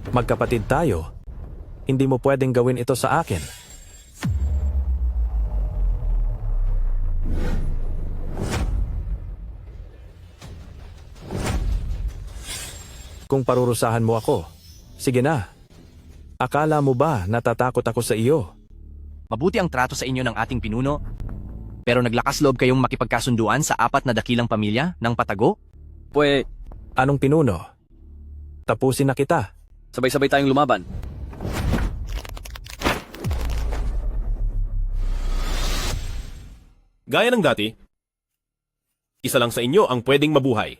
Magkapatid tayo. Hindi mo pwedeng gawin ito sa akin. Kung parurusahan mo ako, sige na. Akala mo ba natatakot ako sa iyo? Mabuti ang trato sa inyo ng ating pinuno, pero naglakas loob kayong makipagkasunduan sa 4 na dakilang pamilya ng Patago? Anong pinuno? Tapusin na kita. Sabay-sabay tayong lumaban. Gaya ng dati, isa lang sa inyo ang pwedeng mabuhay.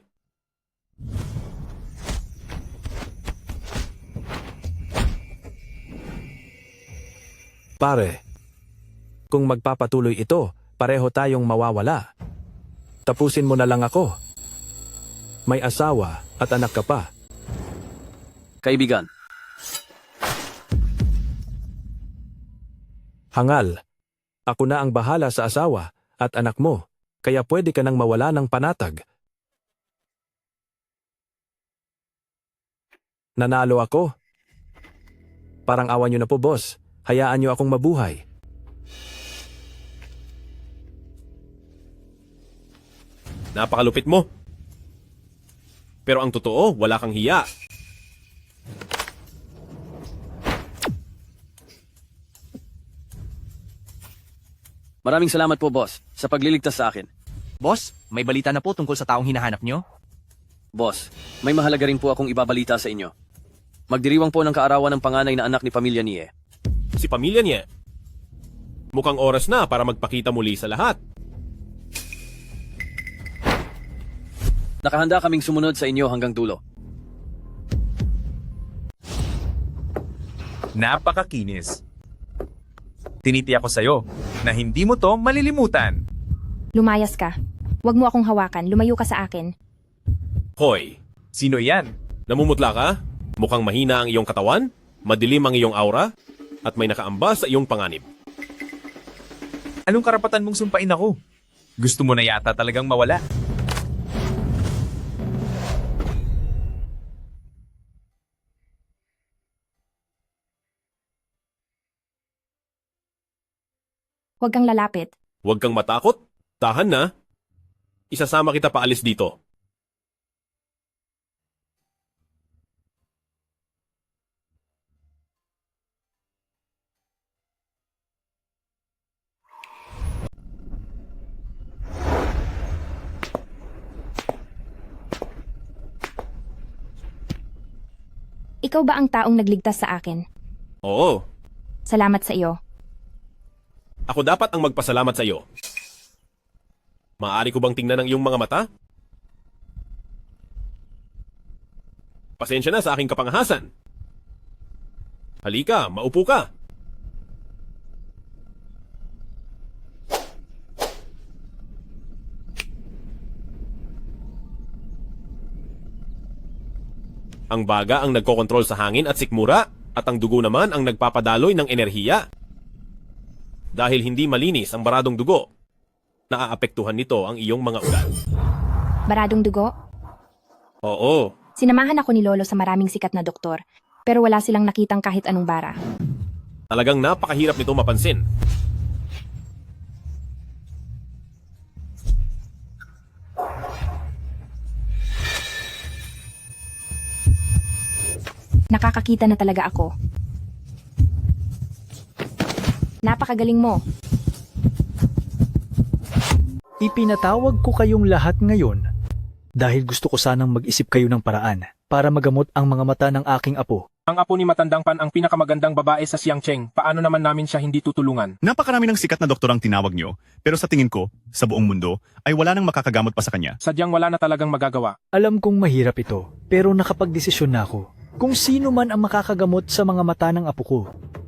Pare, kung magpapatuloy ito, pareho tayong mawawala. Tapusin mo na lang ako. May asawa at anak ka pa. Kaibigan, Hangal, ako na ang bahala sa asawa at anak mo, kaya pwede ka nang mawala ng panatag. Nanalo ako. Parang awan niyo na po, boss. Hayaan niyo akong mabuhay. Napakalupit mo. Pero ang totoo, wala kang hiya. maraming salamat po boss sa pagliligtas sa akin. Boss, may balita na po tungkol sa taong hinahanap nyo? Boss, may mahalaga rin po akong ibabalita sa inyo. Magdiriwang po ng kaarawan ng panganay na anak ni Pamilya Nie. Si pamilya niya. Mukhang oras na para magpakita muli sa lahat. Nakahanda kaming sumunod sa inyo hanggang dulo. Napakakinis. Tinitiyak ko sa'yo na hindi mo to malilimutan. Lumayas ka. Huwag mo akong hawakan. Lumayo ka sa akin. Hoy, Sino yan? namumutla ka? Mukhang mahina ang iyong katawan, madilim ang iyong aura, at may nakaamba sa iyong panganib. Anong karapatan mong sumpain ako? Gusto mo na yata talagang mawala. Huwag kang lalapit. Huwag kang matakot. Tahan na. Isasama kita paalis dito. Ikaw ba ang taong nagligtas sa akin? Oo, Salamat sa iyo. ako dapat ang magpasalamat sa iyo. Maaari ko bang tingnan ang iyong mga mata? Pasensya na sa aking kapangahasan. Halika, maupo ka. Ang baga ang nagkokontrol sa hangin at sikmura, at ang dugo naman ang nagpapadaloy ng enerhiya. Dahil hindi malinis ang baradong dugo, naaapektuhan nito ang iyong mga ugat. Baradong dugo? Oo, Sinamahan ako ni Lolo sa maraming sikat na doktor, pero wala silang nakitang kahit anong bara. talagang napakahirap nito mapansin. Nakakakita na talaga ako. Napakagaling mo. Ipinatawag ko kayong lahat ngayon dahil gusto ko sanang mag-isip kayo ng paraan para magamot ang mga mata ng aking apo. Ang apo ni Matandang Pan ang pinakamagandang babae sa Xiangcheng. Paano naman namin siya hindi tutulungan? Napakarami ng sikat na doktor ang tinawag nyo, pero sa tingin ko, sa buong mundo, ay wala nang makakagamot pa sa kanya. Sadyang wala na talagang magagawa. Alam kong mahirap ito, pero nakapagdesisyon na ako. Kung sino man ang makakagamot sa mga mata ng apo ko,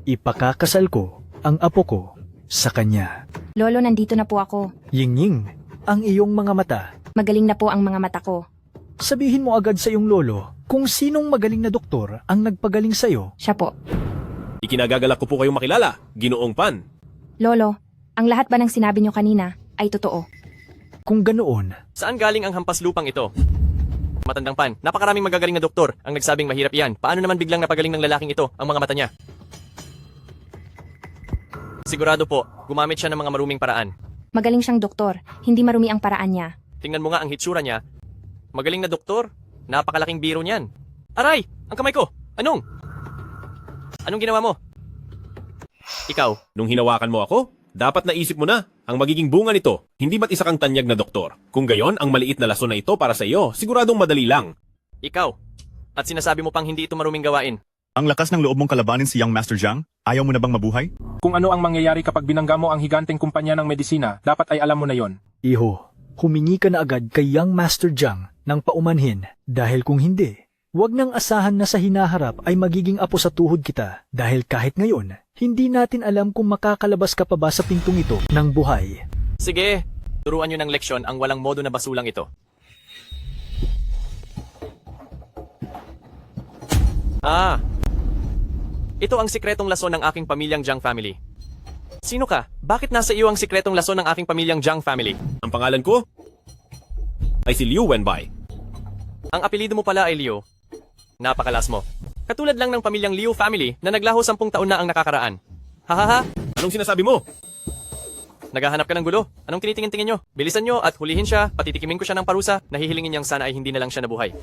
ipakakasal ko ang apo ko sa kanya. Lolo, nandito na po ako. Ying-ying, ang iyong mga mata. Magaling na po ang mga mata ko. Sabihin mo agad sa iyong lolo kung sinong magaling na doktor ang nagpagaling sa'yo. Siya po. Ikinagagalak ko po kayong makilala, Ginoong Pan. Lolo, ang lahat ba ng sinabi niyo kanina ay totoo? Kung ganoon, Saan galing ang hampas lupang ito? Matandang pan, napakaraming magagaling na doktor ang nagsabing mahirap yan. Paano naman biglang napagaling ng lalaking ito ang mga mata niya? Sigurado po, gumamit siya ng mga maruming paraan. Magaling siyang doktor, hindi marumi ang paraan niya. Tingnan mo nga ang hitsura niya. Magaling na doktor. Napakalaking biro niyan. Aray! Ang kamay ko! Anong ginawa mo? Ikaw, Nung hinawakan mo ako, dapat naisip mo na ang magiging bunga nito. Hindi ba't isa kang tanyag na doktor? Kung gayon, ang maliit na lason na ito para sa iyo, siguradong madali lang. ikaw. At sinasabi mo pang hindi ito maruming gawain. Ang lakas ng loob mong kalabanin si Young Master Jiang, ayaw mo na bang mabuhay? Kung ano ang mangyayari kapag binangga mo ang higanteng kumpanya ng medisina, dapat ay alam mo na yon. Iho, humingi ka na agad kay Young Master Jiang ng paumanhin dahil kung hindi, huwag nang asahan na sa hinaharap ay magiging apo sa tuhod kita dahil kahit ngayon, hindi natin alam kung makakalabas ka pa ba sa pintong ito ng buhay. Sige, turuan nyo ng leksyon ang walang modo na basulang ito. Ito ang sikretong lason ng aking pamilyang Jiang family. Sino ka? Bakit nasa iyo ang sikretong lason ng aking pamilyang Jiang family? Ang pangalan ko ay si Liu Wenbai. Ang apelido mo pala ay Liu. Napakalas mo. Katulad lang ng pamilyang Liu family na naglaho 10 taon na ang nakakaraan. Hahaha, Anong sinasabi mo? naghahanap ka ng gulo. Anong tinitingin-tingin nyo? Bilisan nyo at hulihin siya, patitikimin ko siya ng parusa, nahihilingin niyang sana ay hindi na lang siya nabuhay.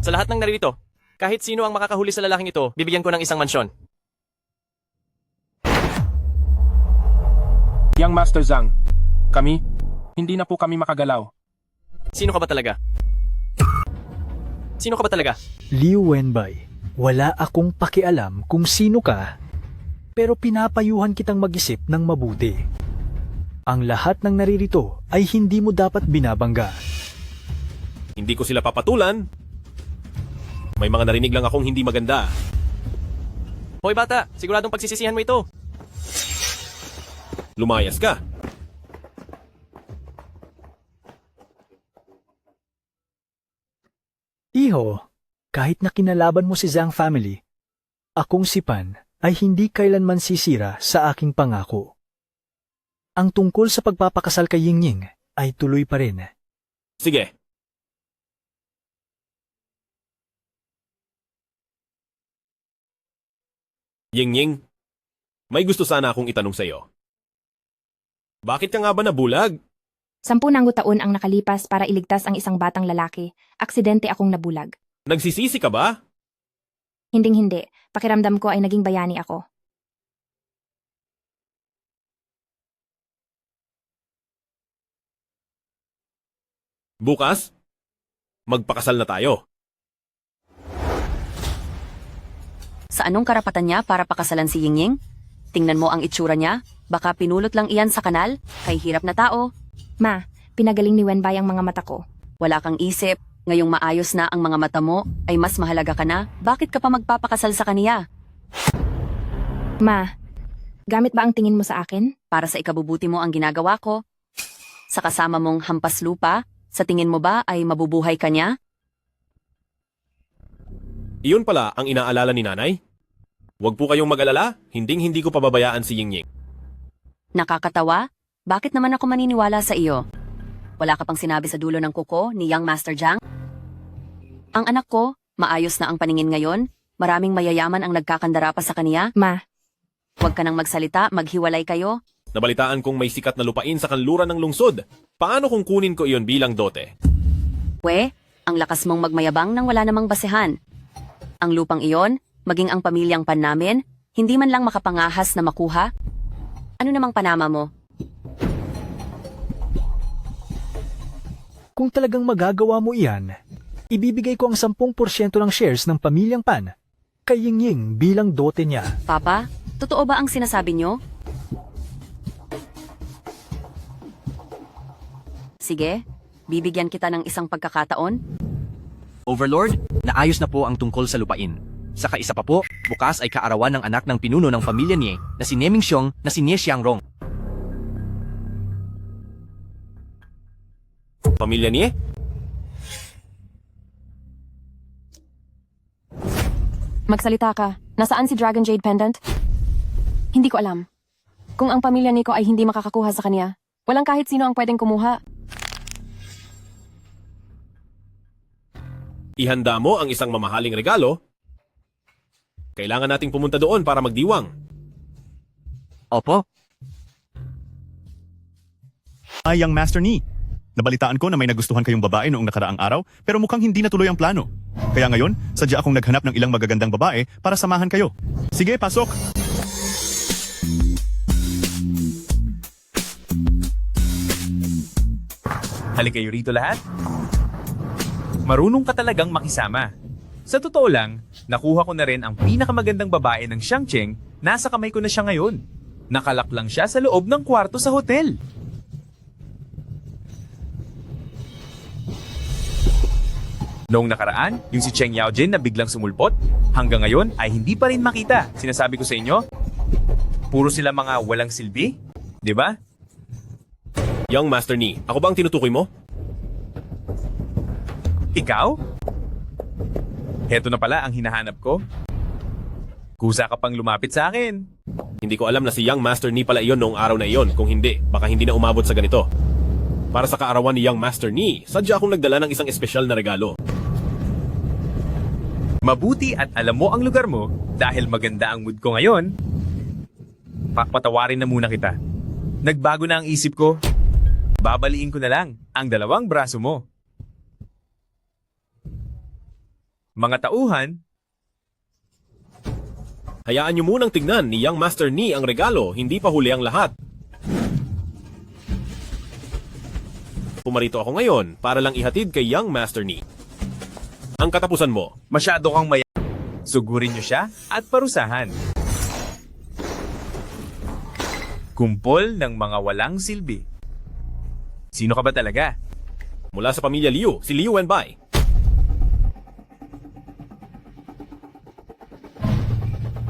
Sa lahat ng naririto, kahit sino ang makakahuli sa lalaking ito, bibigyan ko ng isang mansyon. Young Master Zhang, kami, hindi na po kami makagalaw. Sino ka ba talaga? Sino ka ba talaga? Liu Wenbai, wala akong pakialam kung sino ka, pero pinapayuhan kitang mag-isip ng mabuti. Ang lahat ng naririto ay hindi mo dapat binabangga. Hindi ko sila papatulan. May mga narinig lang akong hindi maganda. Hoy bata, siguradong pagsisisihan mo ito. Lumayas ka. Iho, kahit na kinalaban mo si Zhang family, akong si Pan ay hindi kailanman sisira sa aking pangako. Ang tungkol sa pagpapakasal kay Yingying ay tuloy pa rin. Sige. Ying-Ying, may gusto sana akong itanong sa'yo. Bakit ka nga ba nabulag? 10 taon ang nakalipas para iligtas ang isang batang lalaki. Aksidente akong nabulag. Nagsisisi ka ba? Hinding-hindi, pakiramdam ko ay naging bayani ako. Bukas, magpakasal na tayo. Sa anong karapatan niya para pakasalan si Yingying? Tingnan mo ang itsura niya. Baka pinulot lang iyan sa kanal. Kay hirap na tao. Ma, pinagaling ni Wenbai ang mga mata ko. Wala kang isip. Ngayong maayos na ang mga mata mo, ay mas mahalaga ka na. Bakit ka pa magpapakasal sa kaniya? Ma, gamit ba ang tingin mo sa akin? Para sa ikabubuti mo ang ginagawa ko. Sa kasama mong hampas lupa, sa tingin mo ba ay mabubuhay ka niya? Iyon pala ang inaalala ni nanay? Huwag po kayong mag-alala, hindi ko pababayaan si Ying-Ying. Nakakatawa? Bakit naman ako maniniwala sa iyo? Wala ka pang sinabi sa dulo ng kuko ni Young Master Jiang? Ang anak ko, maayos na ang paningin ngayon. Maraming mayayaman ang nagkakandara pa sa kaniya. Ma, Huwag ka nang magsalita, maghiwalay kayo. Nabalitaan kong may sikat na lupain sa kanluran ng lungsod. Paano kung kunin ko iyon bilang dote? We, ang lakas mong magmayabang nang wala namang basehan. Ang lupang iyon, maging ang pamilyang Pan namin, hindi man lang makapangahas na makuha. Ano namang panama mo? Kung talagang magagawa mo iyan, ibibigay ko ang 10% ng shares ng pamilyang Pan kay Yingying bilang dote niya. Papa, totoo ba ang sinasabi niyo? Sige, bibigyan kita ng isang pagkakataon. Overlord, naayos na po ang tungkol sa lupain. Saka isa pa po, bukas ay kaarawan ng anak ng pinuno ng pamilya niya na si Neming Xiong na si Nie Xiangrong. Pamilya niya? Magsalita ka. Nasaan si Dragon Jade Pendant? Hindi ko alam. Kung ang pamilya Nico ay hindi makakakuha sa kanya, walang kahit sino ang pwedeng kumuha. ihanda mo ang isang mamahaling regalo. Kailangan nating pumunta doon para magdiwang. Opo. Ay, Young Master Ni. Nabalitaan ko na may nagustuhan kayong babae noong nakaraang araw, pero mukhang hindi natuloy ang plano. Kaya ngayon, sadya akong naghanap ng ilang magagandang babae para samahan kayo. Sige, pasok! Halika kayo rito lahat. Marunong ka talagang makisama. Sa totoo lang, nakuha ko na rin ang pinakamagandang babae ng Xiangcheng, nasa kamay ko na siya ngayon. Nakalak lang siya sa loob ng kwarto sa hotel. Noong nakaraan, yung si Cheng Yaojin na biglang sumulpot, hanggang ngayon ay hindi pa rin makita. Sinasabi ko sa inyo, puro sila mga walang silbi, di ba? Young Master Ni, ako ba ang tinutukoy mo? Ikaw? Heto na pala ang hinahanap ko. Kusa ka pang lumapit sa akin. Hindi ko alam na si Young Master Ni pala iyon noong araw na iyon. Kung hindi, baka hindi na umabot sa ganito. Para sa kaarawan ni Young Master Ni, sadya akong nagdala ng isang espesyal na regalo. Mabuti at alam mo ang lugar mo dahil maganda ang mood ko ngayon. Papatawarin na muna kita. Nagbago na ang isip ko. Babaliin ko na lang ang 2 braso mo. Mga tauhan, Hayaan niyo munang tignan ni Young Master Ni ang regalo, hindi pa huli ang lahat. Pumarito ako ngayon para lang ihatid kay Young Master Ni ang katapusan mo. masyado kang maya. Sugurin niyo siya at parusahan. Kumpol ng mga walang silbi. Sino ka ba talaga? Mula sa pamilya Liu, si Liu Wenbai.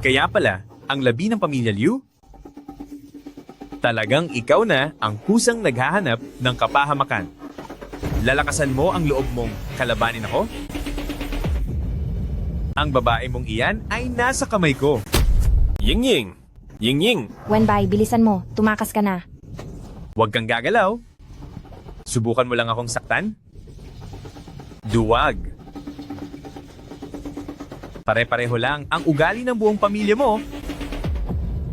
Kaya pala, ang labi ng pamilya Liu? Talagang ikaw na ang kusang naghahanap ng kapahamakan. Lalakasan mo ang loob mong kalabanin ako? Ang babae mong iyan ay nasa kamay ko. Ying Ying! Ying Ying! Wenbei, bilisan mo. Tumakas ka na. Huwag kang gagalaw. Subukan mo lang akong saktan. Duwag. Pare-pareho lang ang ugali ng buong pamilya mo.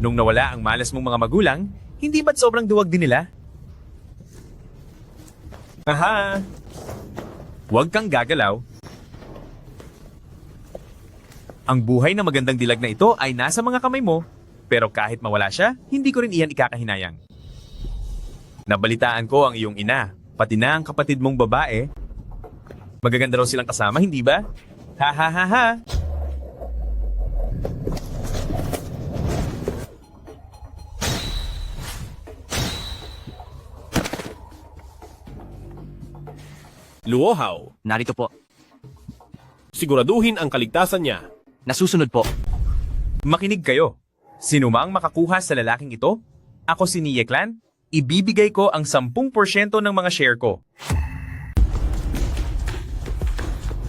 Nung nawala ang malas mong mga magulang, hindi ba't sobrang duwag din nila? Aha! Huwag kang gagalaw. Ang buhay na magandang dilag na ito ay nasa mga kamay mo, pero kahit mawala siya, hindi ko rin iyan ikakahinayang. Nabalitaan ko ang iyong ina, pati na ang kapatid mong babae. Magaganda raw silang kasama, hindi ba? Ha ha ha ha! Luohao, Narito po. siguraduhin ang kaligtasan niya. Nasusunod po. Makinig kayo. Sino mang makakuha sa lalaking ito, ako si Nye Clan, ibibigay ko ang 10% ng mga share ko.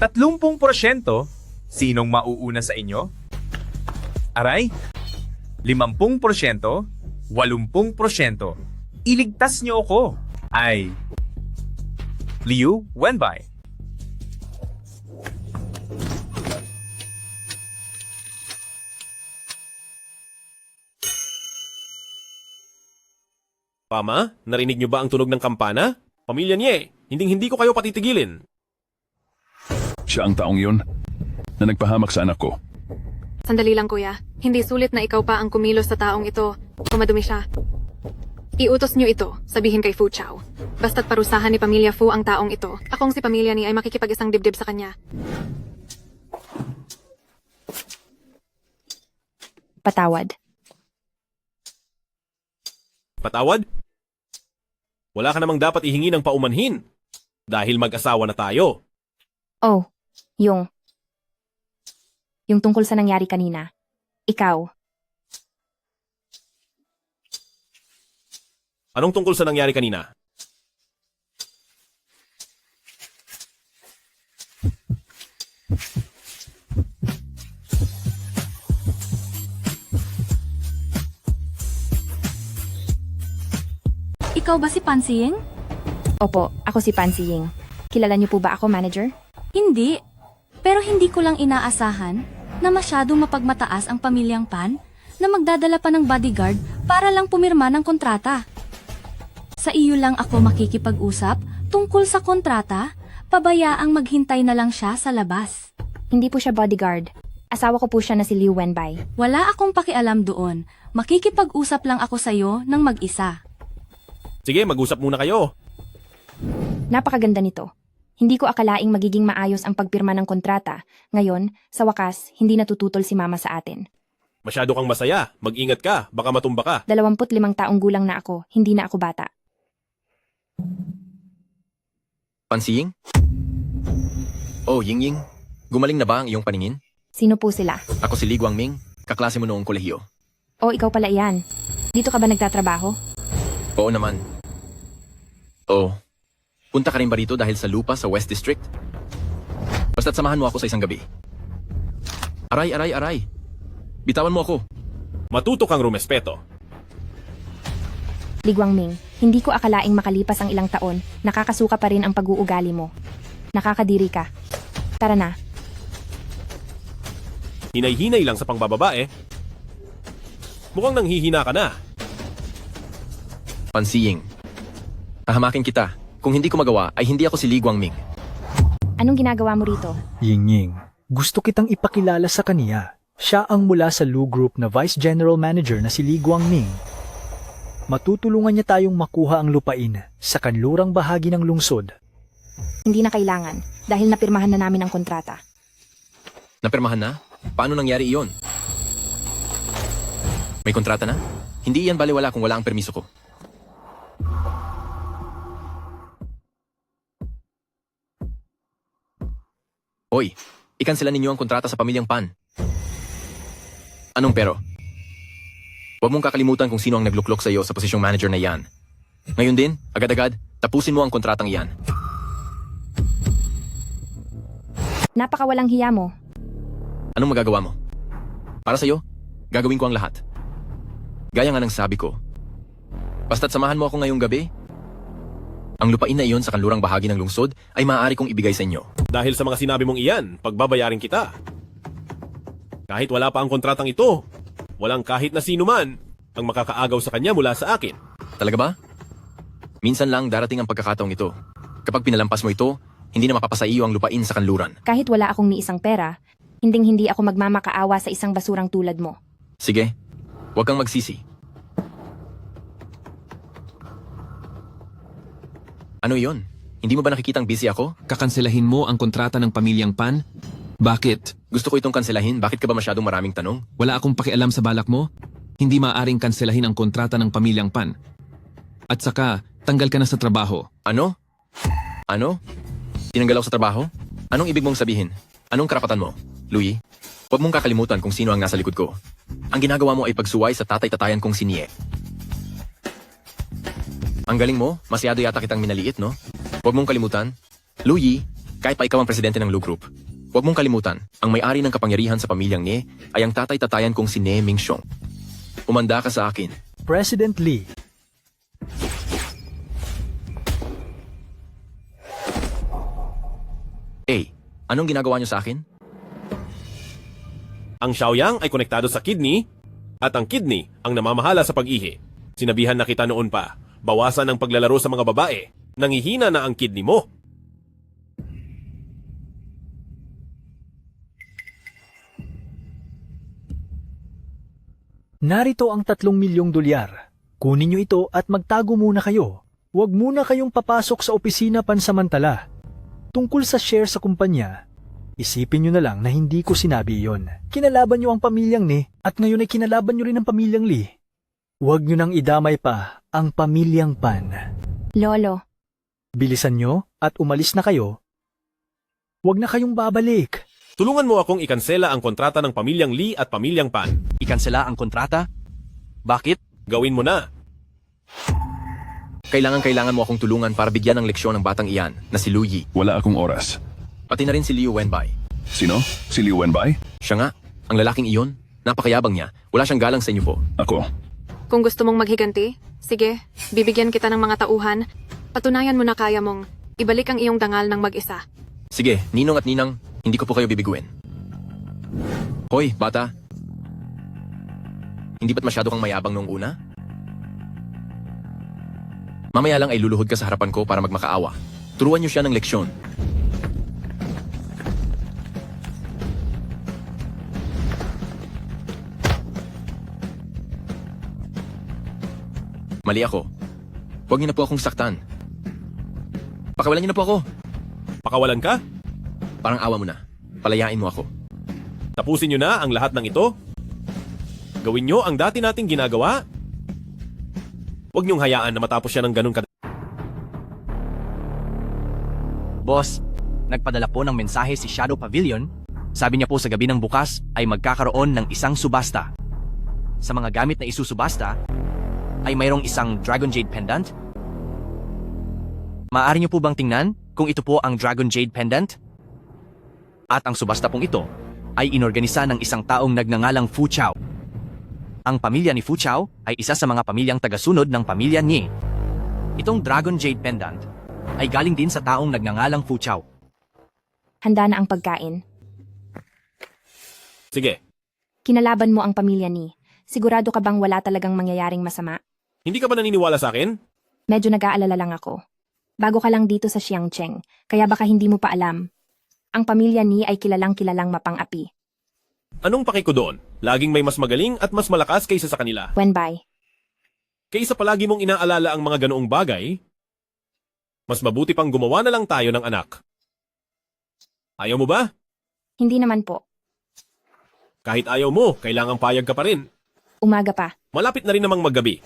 30%? Sinong mauuna sa inyo? Aray? 50%? 80%? Iligtas niyo ako. Ay, Liu Wenbai. Pama, narinig niyo ba ang tunog ng kampana? Pamilya Nye, hindi ko kayo patitigilin. Siya ang taong yun na nagpahamak sa anak ko. Sandali lang, kuya. Hindi sulit na ikaw pa ang kumilos sa taong ito. Kumadumi siya. Iutos niyo ito, sabihin kay Fu Chao. Basta't parusahan ni Pamilya Fu ang taong ito. Akong si Pamilya Ni ay makikipag-isang dibdib sa kanya. Patawad. Patawad? Wala ka namang dapat ihingi ng paumanhin. Dahil mag-asawa na tayo. Oh, yung tungkol sa nangyari kanina. Ikaw, Anong tungkol sa nangyari kanina? Ikaw ba si Pansiying? opo, ako si Pansy Ying. Kilala niyo po ba ako, manager? Hindi. Pero hindi ko lang inaasahan na masyadong mapagmataas ang pamilyang Pan na magdadala pa ng bodyguard para lang pumirma ng kontrata. Sa iyo lang ako makikipag-usap tungkol sa kontrata, pabayaang maghintay na lang siya sa labas. Hindi po siya bodyguard. Asawa ko po siya na si Liu Wenbai. Wala akong pakialam doon. Makikipag-usap lang ako sa'yo ng mag-isa. Sige, mag-usap muna kayo. Napakaganda nito. Hindi ko akalaing magiging maayos ang pagpirma ng kontrata. Ngayon, sa wakas, hindi natututol si mama sa atin. Masyado kang masaya. Mag-ingat ka. Baka matumba ka. 25 taong gulang na ako, hindi na ako bata. Pansiying? Oh, Yingying. Gumaling na ba ang iyong paningin? Sino po sila? Ako si Li Guangming, kaklase mo noong kolehiyo. O ikaw pala iyan. Dito ka ba nagtatrabaho? Oo naman. Oh, punta ka rin ba rito dahil sa lupa sa West District? Basta't samahan mo ako sa isang gabi. Aray. Bitawan mo ako. Matuto kang rumespeto. Li Guangming, hindi ko akalaing makalipas ang ilang taon, nakakasuka pa rin ang pag-uugali mo. Nakakadiri ka. Tara na. Hinay-hinay lang sa pangbababae. Mukhang nanghihina ka na. Pansiying. Hahamakin kita. Kung hindi ko magawa, ay hindi ako si Li Guangming. Anong ginagawa mo rito? Ying, gusto kitang ipakilala sa kaniya. Siya ang mula sa Lu Group na Vice General Manager na si Li Guangming. Matutulungan niya tayong makuha ang lupain sa kanlurang bahagi ng lungsod. Hindi na kailangan, dahil napirmahan na namin ang kontrata. Napirmahan na? Paano nangyari iyon? May kontrata na? Hindi iyan baliwala kung wala ang permiso ko. Hoy, ikansela ninyo ang kontrata sa pamilyang Pan. Anong pero? Huwag mong kakalimutan kung sino ang nagluklok sa iyo sa posisyong manager na iyan. Ngayon din, agad-agad, tapusin mo ang kontratang iyan. Napakawalang hiya mo. Anong magagawa mo? Para sa'yo, gagawin ko ang lahat. Gaya nga ng sabi ko. Basta't samahan mo ako ngayong gabi, ang lupain na iyon sa kanlurang bahagi ng lungsod ay maaari kong ibigay sa inyo. Dahil sa mga sinabi mong iyan, pagbabayarin kita. Kahit wala pa ang kontratang ito, walang kahit na sino man ang makakaagaw sa kanya mula sa akin. Talaga ba? Minsan lang darating ang pagkakataong ito. Kapag pinalampas mo ito, hindi na mapapasa iyo ang lupain sa kanluran. Kahit wala akong ni isang pera, hinding-hindi ako magmamakaawa sa isang basurang tulad mo. Sige, huwag kang magsisi. Ano iyon? Hindi mo ba nakikitang busy ako? Kakanselahin mo ang kontrata ng pamilyang Pan? Bakit? Gusto ko itong kanselahin, bakit ka ba masyadong maraming tanong? Wala akong pakialam sa balak mo? Hindi maaaring kanselahin ang kontrata ng pamilyang Pan. At saka, tanggal ka na sa trabaho. Ano? Ano? Tinanggal ako sa trabaho? Anong ibig mong sabihin? Anong karapatan mo? Louis, huwag mong kakalimutan kung sino ang nasa likod ko. Ang ginagawa mo ay pagsuway sa tatay-tatayan kong si Nie. Ang galing mo, masyado yata kitang minaliit, no? Huwag mong kalimutan. Louis, kahit pa ikaw ang presidente ng Lu Group, huwag mong kalimutan, ang may-ari ng kapangyarihan sa pamilyang Nie ay ang tatay-tatayan kong si Nie Mingxiong. Umanda ka sa akin. President Lee. Anong ginagawa niyo sa akin? Ang Xiaoyang ay konektado sa kidney at ang kidney ang namamahala sa pag-ihi. Sinabihan na kita noon pa, bawasan ang paglalaro sa mga babae. Nangihina na ang kidney mo. Narito ang 3 milyong dolyar. Kunin niyo ito at magtago muna kayo. Huwag muna kayong papasok sa opisina pansamantala. Tungkol sa share sa kumpanya, isipin nyo na lang na hindi ko sinabi iyon. Kinalaban nyo ang pamilyang Ni at ngayon ay kinalaban nyo rin ang pamilyang Lee. Huwag nyo nang idamay pa ang pamilyang Pan. Lolo. Bilisan nyo at umalis na kayo. Huwag na kayong babalik. Tulungan mo akong ikansela ang kontrata ng pamilyang Lee at pamilyang Pan. Ikansela ang kontrata? Bakit? Gawin mo na. Kailangan mo akong tulungan para bigyan ng leksyon ng batang iyan na si Lu Yi. Wala akong oras. Pati na rin si Liu Wenbai. Sino? Si Liu Wenbai? Siya nga, ang lalaking iyon, napakayabang niya. Wala siyang galang sa inyo po. Ako. Kung gusto mong maghiganti, sige, bibigyan kita ng mga tauhan. Patunayan mo na kaya mong ibalik ang iyong dangal ng mag-isa. Sige, ninong at ninang, Hindi ko po kayo bibiguin. Hoy, bata. Hindi ba't masyado kang mayabang nung una? Mamaya lang ay luluhod ka sa harapan ko para magmakaawa. Turuan niyo siya ng leksyon. Mali ako. Huwag niyo na po akong saktan. Pakawalan niyo na po ako. Pakawalan ka? Parang awa mo na. Palayain mo ako. Tapusin nyo na ang lahat ng ito? Gawin nyo ang dati nating ginagawa? Huwag niyong hayaan na matapos siya ng ganun Boss, nagpadala po ng mensahe si Shadow Pavilion. Sabi niya po sa gabi ng bukas ay magkakaroon ng isang subasta. Sa mga gamit na isusubasta, ay mayroong isang Dragon Jade Pendant. Maaari niyo po bang tingnan kung ito po ang Dragon Jade Pendant? At ang subasta pong ito ay inorganisa ng isang taong nagngangalang Fu Chao. Ang pamilya ni Fu Chao ay isa sa mga pamilyang tagasunod ng pamilya Ni. Itong Dragon Jade Pendant ay galing din sa taong nagngangalang Fu Chao. Handa na ang pagkain. Sige, Kinalaban mo ang pamilya ni. Sigurado ka bang wala talagang mangyayaring masama? hindi ka ba naniniwala sa akin? Medyo nag-aalala lang ako. Bago ka lang dito sa Xiangcheng, kaya baka hindi mo pa alam. Ang pamilya ni ay kilalang mapang-api. Anong paki ko doon? Laging may mas magaling at mas malakas kaysa sa kanila. Wenbei, Kaysa palagi mong inaalala ang mga ganoong bagay, mas mabuti pang gumawa na lang tayo ng anak. Ayaw mo ba? hindi naman po. Kahit ayaw mo, kailangang payag ka pa rin. Umaga pa. Malapit na rin namang maggabi.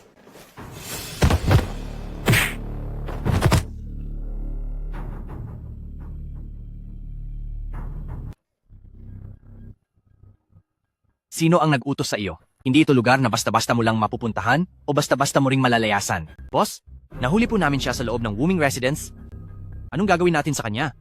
Sino ang nag-utos sa iyo? Hindi ito lugar na basta-basta mo lang mapupuntahan o basta-basta mo ring malalayasan. Boss, nahuli po namin siya sa loob ng Wuming Residence. Anong gagawin natin sa kanya?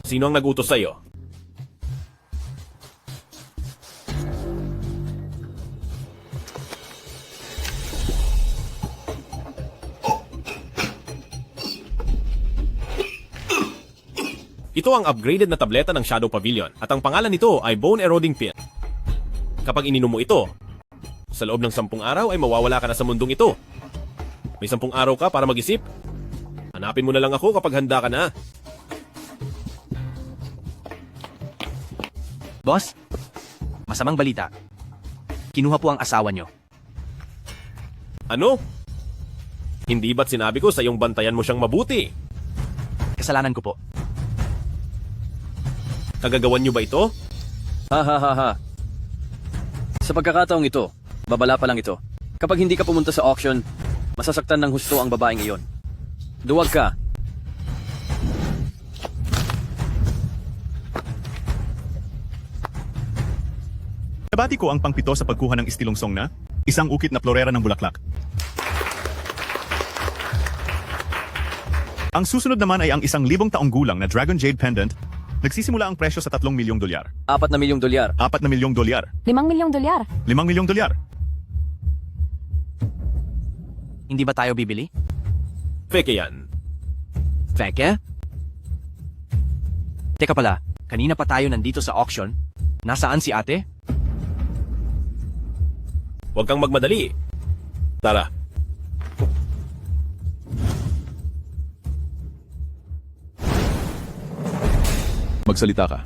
Sino ang nag-utos sa iyo? Ito ang upgraded na tableta ng Shadow Pavilion at ang pangalan nito ay Bone Eroding Pill. Kapag ininom mo ito, sa loob ng 10 araw ay mawawala ka na sa mundong ito. May 10 araw ka para mag-isip. Hanapin mo na lang ako kapag handa ka na. Boss, masamang balita. Kinuha po ang asawa niyo. Ano? Hindi ba't sinabi ko sa iyong bantayan mo siyang mabuti? Kasalanan ko po. Kagagawan niyo ba ito? Ha ha ha ha. Sa pagkakataong ito, babala pa lang ito. Kapag hindi ka pumunta sa auction, masasaktan ng husto ang babaeng iyon. Duwag ka. Nabati ko ang pangpito sa pagkuha ng istilong song na isang ukit na florera ng bulaklak. Ang susunod naman ay ang 1,000 taong gulang na Dragon Jade Pendant. Nagsisimula ang presyo sa $3 milyong. $4 na milyong. $4 na milyong. $5 milyong. $5 milyong. Hindi ba tayo bibili? Fake yan. Feke? Teka pala, kanina pa tayo nandito sa auction. Nasaan si ate? Huwag kang magmadali. Tara. Magsalita ka.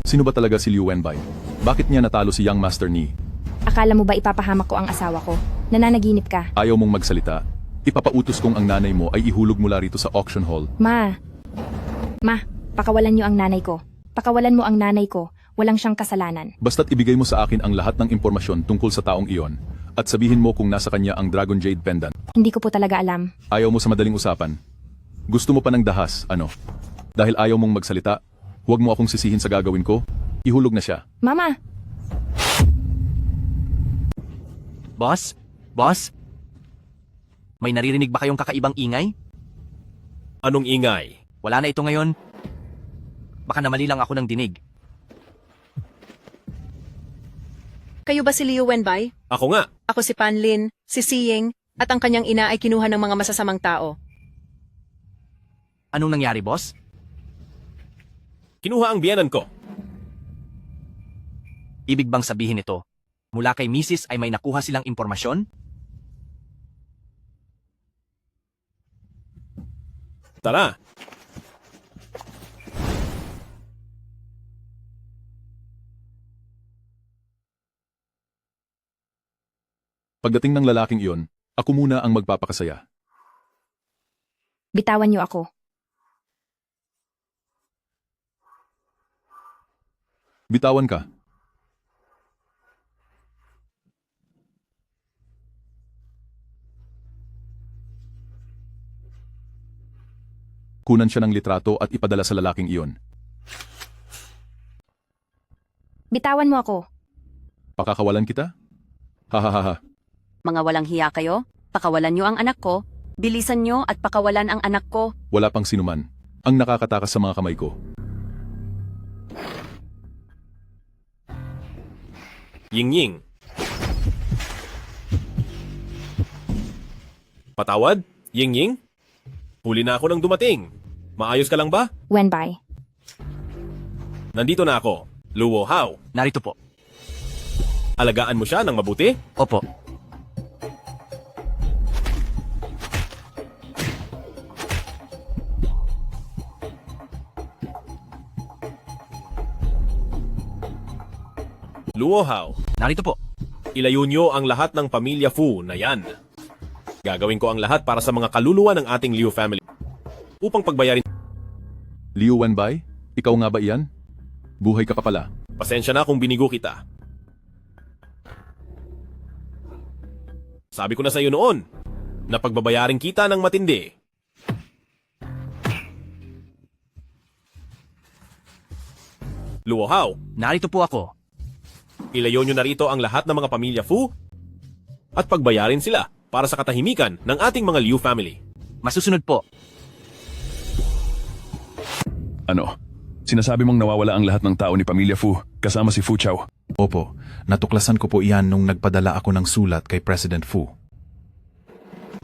Sino ba talaga si Liu Wenbei? Bakit niya natalo si Young Master Ni? Akala mo ba ipapahamak ko ang asawa ko? Nananaginip ka. Ayaw mong magsalita. Ipapautos kong ang nanay mo ay ihulog mula rito sa auction hall. Ma, pakawalan niyo ang nanay ko. Pakawalan mo ang nanay ko. Walang siyang kasalanan. Basta't ibigay mo sa akin ang lahat ng impormasyon tungkol sa taong iyon at sabihin mo kung nasa kanya ang Dragon Jade Pendant. Hindi ko po talaga alam. Ayaw mo sa madaling usapan. Gusto mo pa ng dahas, ano? Dahil ayaw mong magsalita, huwag mo akong sisihin sa gagawin ko. Ihulog na siya. Mama! Boss? Boss? May naririnig ba kayong kakaibang ingay? Anong ingay? Wala na ito ngayon. Baka namali lang ako ng dinig. Kayo ba si Liu Wenbei? Ako nga. Ako si Panlin, si Siying, at ang kanyang ina ay kinuha ng mga masasamang tao. Anong nangyari, boss? Kinuha ang biyanan ko. Ibig bang sabihin ito, mula kay Mrs. ay may nakuha silang impormasyon? Tara! Pagdating ng lalaking iyon, ako muna ang magpapakasaya. Bitawan niyo ako. Bitawan ka. Kunan siya ng litrato at ipadala sa lalaking iyon. Bitawan mo ako. Pakakawalan kita? Hahaha. Mga walang hiya kayo, pakawalan nyo ang anak ko, bilisan nyo at pakawalan ang anak ko. Wala pang sinuman. Ang nakakatakas sa mga kamay ko. Ying-ying. Patawad? Ying-ying? Huli na ako nang dumating. Maayos ka lang ba? Wenbei. Nandito na ako. Luo Hao. Narito po. Alagaan mo siya ng mabuti? Opo. Luo Hao. Narito po. Ilayo niyo ang lahat ng pamilya Fu na yan. Gagawin ko ang lahat para sa mga kaluluwa ng ating Liu family. Upang pagbayarin. Liu Wenbei? Ikaw nga ba iyan? Buhay ka pa pala. Pasensya na kung binigo kita. Sabi ko na sa iyo noon, na pagbabayarin kita ng matindi. Luo Hao. Narito po ako. Ilayo nyo na rito ang lahat ng mga pamilya Fu at pagbayarin sila para sa katahimikan ng ating mga Liu family. Masusunod po. Ano? Sinasabi mong nawawala ang lahat ng tao ni Pamilya Fu, kasama si Fu Chao. Opo, natuklasan ko po iyan nung nagpadala ako ng sulat kay President Fu.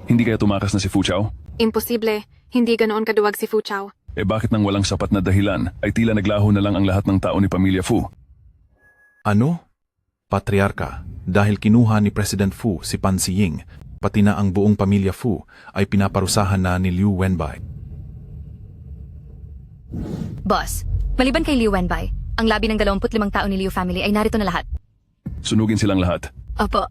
Hindi kaya tumakas na si Fu Chao? Imposible. Hindi ganoon kaduwag si Fu Chao. Eh bakit nang walang sapat na dahilan ay tila naglaho na lang ang lahat ng tao ni Pamilya Fu? Ano? Patriarka, dahil kinuha ni President Fu si Pan Siying, pati na ang buong pamilya Fu ay pinaparusahan na ni Liu Wenbei. Boss, maliban kay Liu Wenbei, ang labi ng 25 tao ni Liu family ay narito na lahat. Sunugin silang lahat. Opo.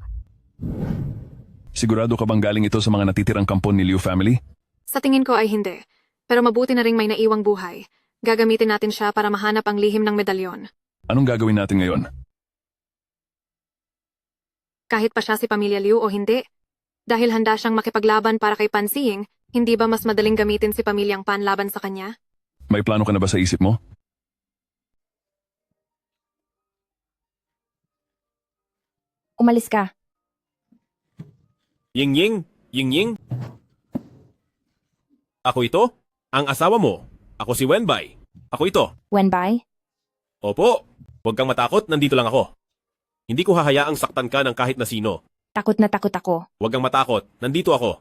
Sigurado ka bang galing ito sa mga natitirang kampon ni Liu family? Sa tingin ko ay hindi. Pero mabuti na ring may naiwang buhay. Gagamitin natin siya para mahanap ang lihim ng medalyon. Anong gagawin natin ngayon? Kahit pa siya si Pamilya Liu o hindi. Dahil handa siyang makipaglaban para kay Pan Siying, hindi ba mas madaling gamitin si Pamilyang Pan laban sa kanya? May plano ka na ba sa isip mo? Umalis ka. Ying-ying, Ying-ying. Ako ito? Ang asawa mo. Ako si Wenbei. Ako ito. Wenbei? Opo. Huwag kang matakot, nandito lang ako. Hindi ko hahayaang saktan ka ng kahit na sino. Takot na takot ako. Huwag kang matakot, nandito ako.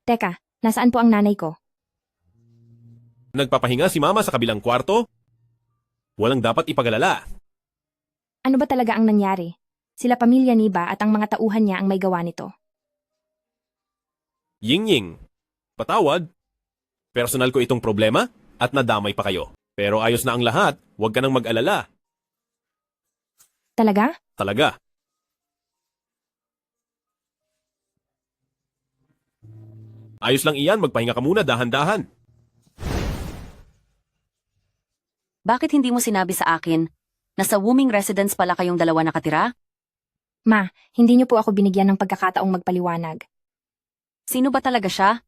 Teka, nasaan po ang nanay ko? Nagpapahinga si Mama sa kabilang kwarto? Walang dapat ipagalala. Ano ba talaga ang nangyari? Sila pamilya ni Ba at ang mga tauhan niya ang may gawa nito. Ying-ying, patawad. Personal ko itong problema at nadamay pa kayo. Pero ayos na ang lahat, huwag ka nang mag-alala. Talaga? Talaga. Ayos lang iyan, magpahinga ka muna, dahan-dahan. Bakit hindi mo sinabi sa akin na sa Wuming Residence pala kayong dalawa nakatira? Ma, hindi niyo po ako binigyan ng pagkakataong magpaliwanag. Sino ba talaga siya?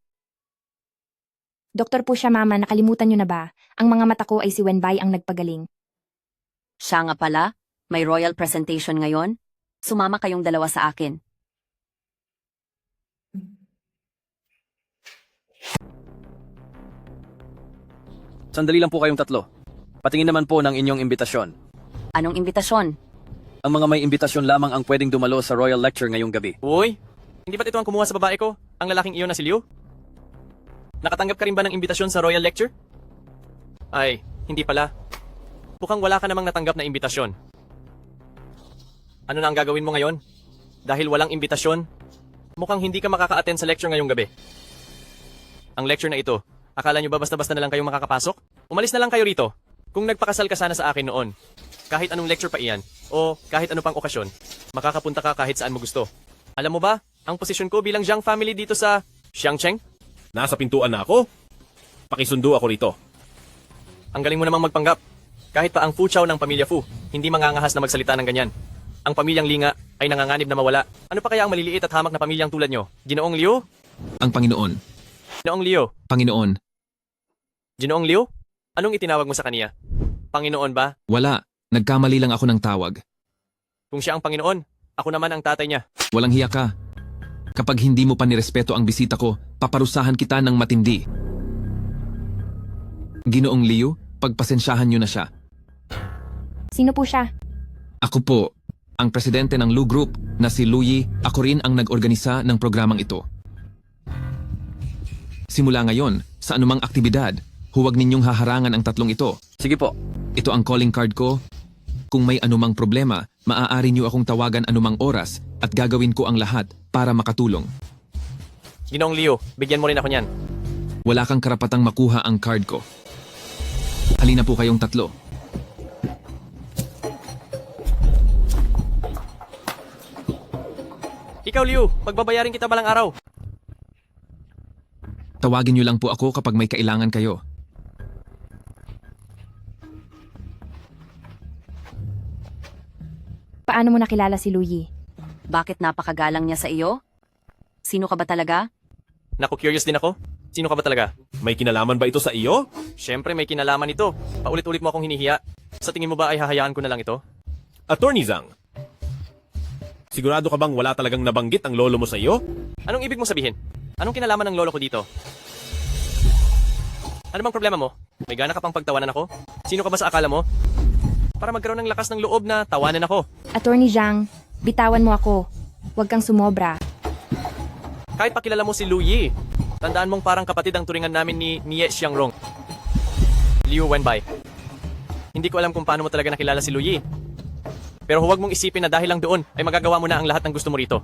Doktor po siya, Mama, nakalimutan niyo na ba? Ang mga mata ko ay si Wenbei ang nagpagaling. Siya nga pala? May royal presentation ngayon? Sumama kayong dalawa sa akin. Sandali lang po kayong tatlo. Patingin naman po ng inyong imbitasyon. Anong imbitasyon? Ang mga may imbitasyon lamang ang pwedeng dumalo sa royal lecture ngayong gabi. Uy, hindi ba't ito ang kumuha sa babae ko? Ang lalaking iyon na si Liu? Nakatanggap ka rin ba ng imbitasyon sa royal lecture? Ay, hindi pala. Mukhang wala ka namang natanggap na imbitasyon. Ano na ang gagawin mo ngayon? Dahil walang imbitasyon, mukhang hindi ka makaka-attend sa lecture ngayong gabi. Ang lecture na ito, akala nyo ba basta-basta na lang kayong makakapasok? Umalis na lang kayo rito. Kung nagpakasal ka sana sa akin noon, kahit anong lecture pa iyan, o kahit ano pang okasyon, makakapunta ka kahit saan mo gusto. Alam mo ba, ang posisyon ko bilang Jiang family dito sa Xiangcheng? Nasa pintuan na ako. Pakisundo ako rito. Ang galing mo namang magpanggap. Kahit pa ang Fu Chao ng pamilya Fu, hindi mangangahas na magsalita ng ganyan. Ang pamilyang Linga ay nanganganib na mawala. Ano pa kaya ang maliliit at hamak na pamilyang tulad nyo? Ginoong Liu? Ang Panginoon. Ginoong Liu? Panginoon. Ginoong Liu? Anong itinawag mo sa kaniya? Panginoon ba? Wala. Nagkamali lang ako ng tawag. Kung siya ang Panginoon, ako naman ang tatay niya. Walang hiya ka. Kapag hindi mo pa nirespeto ang bisita ko, paparusahan kita ng matindi. Ginoong Liu, pagpasensyahan niyo na siya. Sino po siya? Ako po, ang presidente ng Lu Group na si Lu Yi. Ako rin ang nag-organisa ng programang ito. Simula ngayon, sa anumang aktibidad, huwag ninyong haharangan ang tatlong ito. Sige po. Ito ang calling card ko. Kung may anumang problema, maaari niyo akong tawagan anumang oras at gagawin ko ang lahat para makatulong. Ginoong Liu, bigyan mo rin ako niyan. Wala kang karapatang makuha ang card ko. Halina po kayong tatlo. Ikaw Liu, pagbabayarin kita balang araw. Tawagin niyo lang po ako kapag may kailangan kayo. Paano mo nakilala si Lu Yi? Bakit napakagalang niya sa iyo? Sino ka ba talaga? Naku, curious din ako. Sino ka ba talaga? May kinalaman ba ito sa iyo? Siyempre may kinalaman ito. Paulit-ulit mo akong hinihiya. Sa tingin mo ba ay hahayaan ko na lang ito? Attorney Zhang, sigurado ka bang wala talagang nabanggit ang lolo mo sa iyo? Anong ibig mong sabihin? Anong kinalaman ng lolo ko dito? Ano bang problema mo? May gana ka pang pagtawanan ako? Sino ka ba sa akala mo? Para magkaroon ng lakas ng loob na tawanan ako. Attorney Jiang, bitawan mo ako. Huwag kang sumobra. Kahit pakilala mo si Lu Yi, tandaan mong parang kapatid ang turingan namin ni Nie Xiangrong. Liu Wenbai. Hindi ko alam kung paano mo talaga nakilala si Lu Yi. Pero huwag mong isipin na dahil lang doon ay magagawa mo na ang lahat ng gusto mo rito.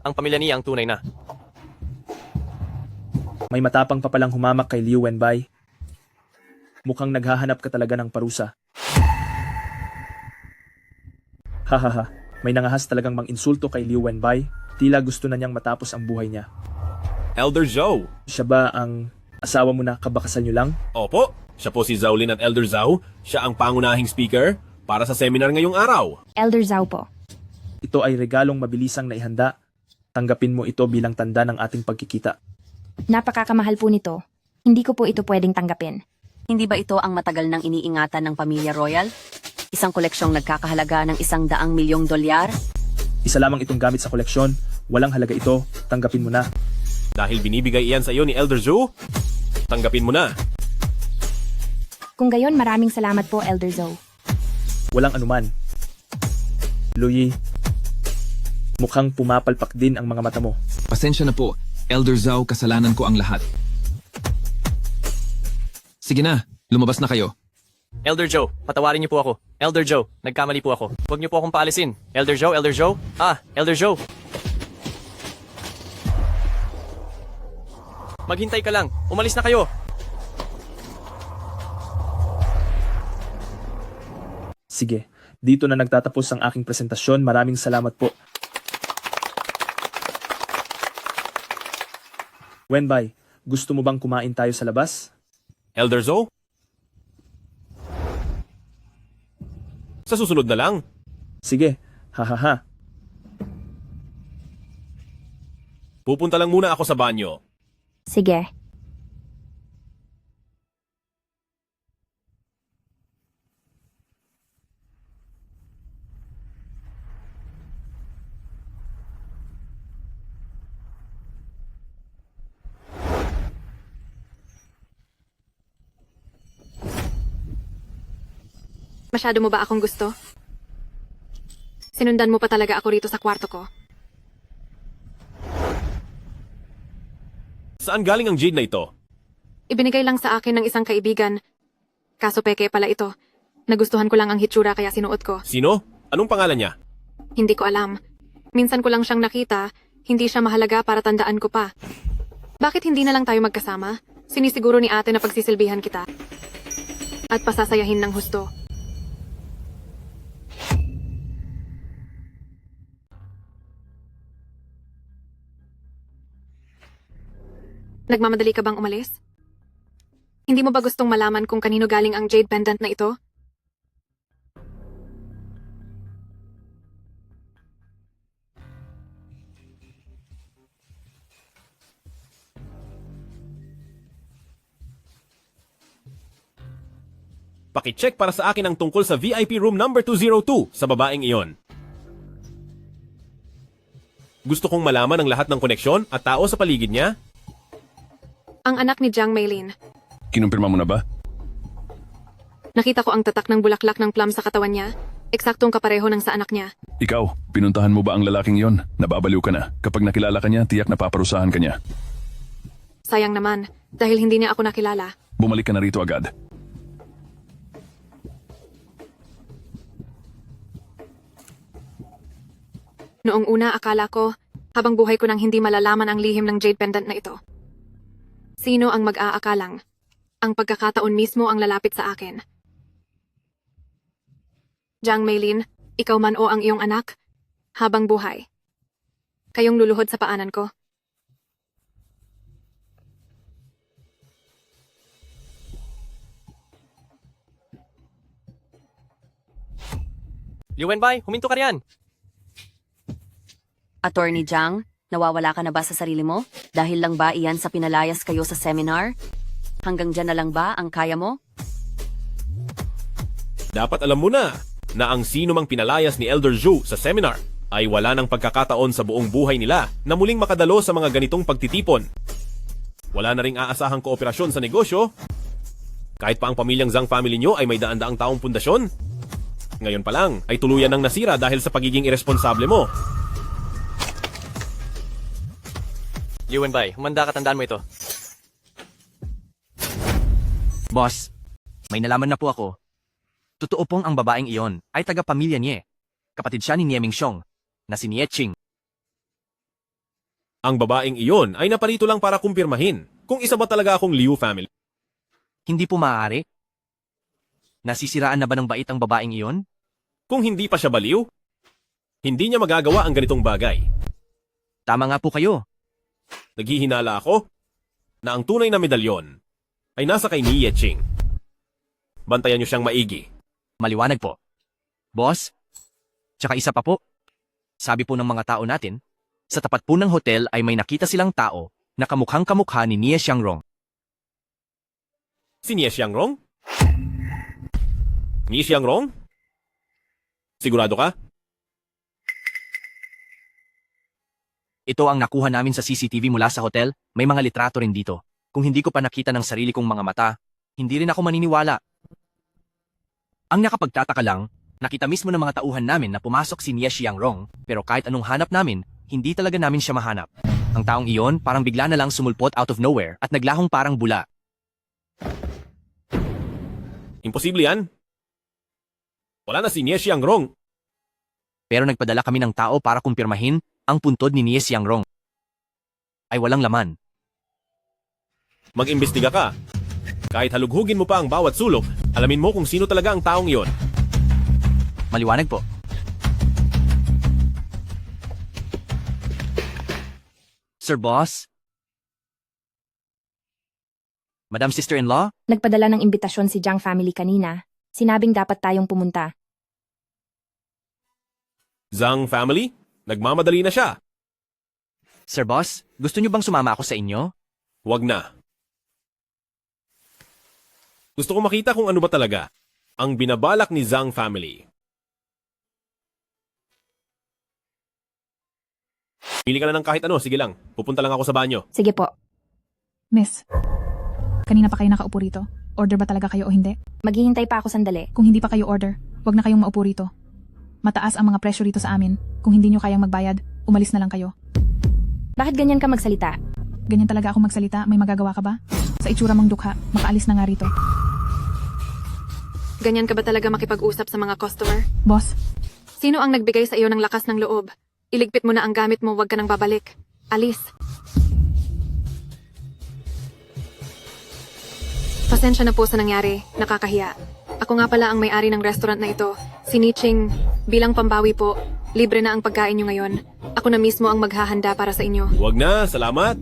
Ang pamilya niya ang tunay na. May matapang pa palang humamak kay Liu Wenbai. Mukhang naghahanap ka talaga ng parusa. Hahaha, may nangahas talagang mang-insulto kay Liu Wenbai. Tila gusto na niyang matapos ang buhay niya. Elder Zhou. Siya ba ang asawa mo na kabakasan niyo lang? Opo, siya po si Zhaolin at Elder Zhou. Siya ang pangunahing speaker para sa seminar ngayong araw. Elder Zhao po. Ito ay regalong mabilisang naihanda. Tanggapin mo ito bilang tanda ng ating pagkikita. Napakakamahal po nito. Hindi ko po ito pwedeng tanggapin. Hindi ba ito ang matagal nang iniingatan ng pamilya royal? Isang koleksyong nagkakahalaga ng $100 milyong. Isa lamang itong gamit sa koleksyon. Walang halaga ito. Tanggapin mo na. Dahil binibigay iyan sa iyo ni Elder Zhou, tanggapin mo na. Kung gayon, maraming salamat po, Elder Zhou. Walang anuman. Lu Yi, mukhang pumapalpak din ang mga mata mo. Pasensya na po, Elder Zhao, kasalanan ko ang lahat. Sige na, lumabas na kayo. Elder Zhou, patawarin niyo po ako. Elder Zhou, nagkamali po ako. Huwag niyo po akong paalisin. Elder Zhou, Elder Zhou. Elder Zhou. Maghintay ka lang. Umalis na kayo. Sige, dito na nagtatapos ang aking presentasyon. Maraming salamat po. Wenbai, gusto mo bang kumain tayo sa labas? Elder Zhou? Sa susunod na lang. Sige, hahaha. Pupunta lang muna ako sa banyo. Sige. Masyado mo ba akong gusto? Sinundan mo pa talaga ako rito sa kwarto ko. Saan galing ang jade na ito? Ibinigay lang sa akin ng isang kaibigan. Kaso peke pala ito. Nagustuhan ko lang ang hitsura kaya sinuot ko. Sino? Anong pangalan niya? Hindi ko alam. Minsan ko lang siyang nakita, hindi siya mahalaga para tandaan ko pa. Bakit hindi na lang tayo magkasama? Sinisiguro ni ate na pagsisilbihan kita. At pasasayahin ng husto. Nagmamadali ka bang umalis? Hindi mo ba gustong malaman kung kanino galing ang jade pendant na ito? Pakicheck para sa akin ang tungkol sa VIP room number 202 sa babaeng iyon. Gusto kong malaman ang lahat ng koneksyon at tao sa paligid niya. Ang anak ni Jiang Meilin. Kinumpirma mo na ba? Nakita ko ang tatak ng bulaklak ng plum sa katawan niya. Eksaktong kapareho ng sa anak niya. Ikaw, pinuntahan mo ba ang lalaking yon? Nababaliw ka na. Kapag nakilala ka niya, tiyak na paparusahan ka niya. Sayang naman, dahil hindi niya ako nakilala. Bumalik ka na rito agad. Noong una akala ko, habang buhay ko nang hindi malalaman ang lihim ng jade pendant na ito. Sino ang mag-aakalang? Ang pagkakataon mismo ang lalapit sa akin. Jiang Meilin, ikaw man o ang iyong anak, habang buhay. Kayong luluhod sa paanan ko. Liu Wenbei, huminto ka riyan. Attorney Jiang, nawawala ka na ba sa sarili mo? Dahil lang ba iyan sa pinalayas kayo sa seminar? Hanggang dyan na lang ba ang kaya mo? Dapat alam mo na ang sino mang pinalayas ni Elder Zhu sa seminar ay wala ng pagkakataon sa buong buhay nila na muling makadalo sa mga ganitong pagtitipon. Wala na ring aasahang kooperasyon sa negosyo. Kahit pa ang pamilyang Zhang family nyo ay may daan-daang taong pundasyon. Ngayon pa lang ay tuluyan ng nasira dahil sa pagiging irresponsable mo. Liu Wenbei, humanda ka, tandaan mo ito. Boss, may nalaman na po ako. Totoo pong ang babaeng iyon ay taga-pamilya Nie. Kapatid siya ni Nie Mingxiong, na si Nie Ching. Ang babaeng iyon ay naparito lang para kumpirmahin kung isa ba talaga akong Liu family. Hindi po maaari? Nasisiraan na ba ng bait ang babaeng iyon? Kung hindi pa siya baliw, hindi niya magagawa ang ganitong bagay. Tama nga po kayo. Naghihinala ako na ang tunay na medalyon ay nasa kay Nie Ching. Bantayan niyo siyang maigi. Maliwanag po. Boss, tsaka isa pa po. Sabi po ng mga tao natin, sa tapat po ng hotel ay may nakita silang tao na kamukhang kamukha ni Nie Xiangrong. Si Nie Xiangrong? Nie Xiangrong? Sigurado ka? Ito ang nakuha namin sa CCTV mula sa hotel, may mga litrato rin dito. Kung hindi ko pa nakita ng sarili kong mga mata, hindi rin ako maniniwala. Ang nakapagtataka lang, nakita mismo ng mga tauhan namin na pumasok si Nie Xiangrong, pero kahit anong hanap namin, hindi talaga namin siya mahanap. Ang taong iyon parang bigla na lang sumulpot out of nowhere at naglahong parang bula. Imposible yan. Wala na si Nie Xiangrong. Pero nagpadala kami ng tao para kumpirmahin ang puntod ni Nie Xiangrong. Ay walang laman. Mag-imbestiga ka. Kahit halughugin mo pa ang bawat sulok, alamin mo kung sino talaga ang taong iyon. Maliwanag po. Sir Boss? Madam Sister-in-law? Nagpadala ng imbitasyon si Jiang family kanina. Sinabing dapat tayong pumunta. Zhang family? Nagmamadali na siya. Sir Boss, gusto niyo bang sumama ako sa inyo? Wag na. Gusto ko makita kung ano ba talaga ang binabalak ni Zhang family. Pili ka na ng kahit ano, sige lang. Pupunta lang ako sa banyo. Sige po. Miss, kanina pa kayo nakaupo rito? Order ba talaga kayo o hindi? Maghihintay pa ako sandali. Kung hindi pa kayo order, wag na kayong maupo rito. Mataas ang mga presyo rito sa amin. Kung hindi nyo kayang magbayad, umalis na lang kayo. Bakit ganyan ka magsalita? Ganyan talaga ako magsalita, may magagawa ka ba? Sa itsura mong dukha, makaalis na nga rito. Ganyan ka ba talaga makipag-usap sa mga customer? Boss, Sino ang nagbigay sa iyo ng lakas ng loob? Iligpit mo na ang gamit mo, huwag ka nang babalik. Alis. Pasensya na po sa nangyari, nakakahiya. Ako nga pala ang may-ari ng restaurant na ito. Si Niching, bilang pambawi po, libre na ang pagkain nyo ngayon. Ako na mismo ang maghahanda para sa inyo. Huwag na, salamat.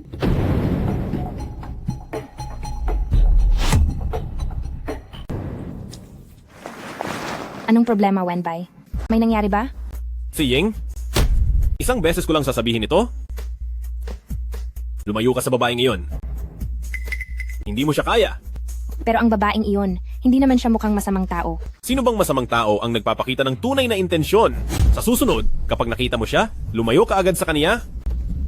Anong problema, Wenbei? May nangyari ba? Si Ying? Isang beses ko lang sasabihin ito. Lumayo ka sa babaeng iyon. Hindi mo siya kaya. Pero ang babaeng iyon, hindi naman siya mukhang masamang tao. Sino bang masamang tao ang nagpapakita ng tunay na intensyon? Sa susunod, kapag nakita mo siya, lumayo ka agad sa kaniya.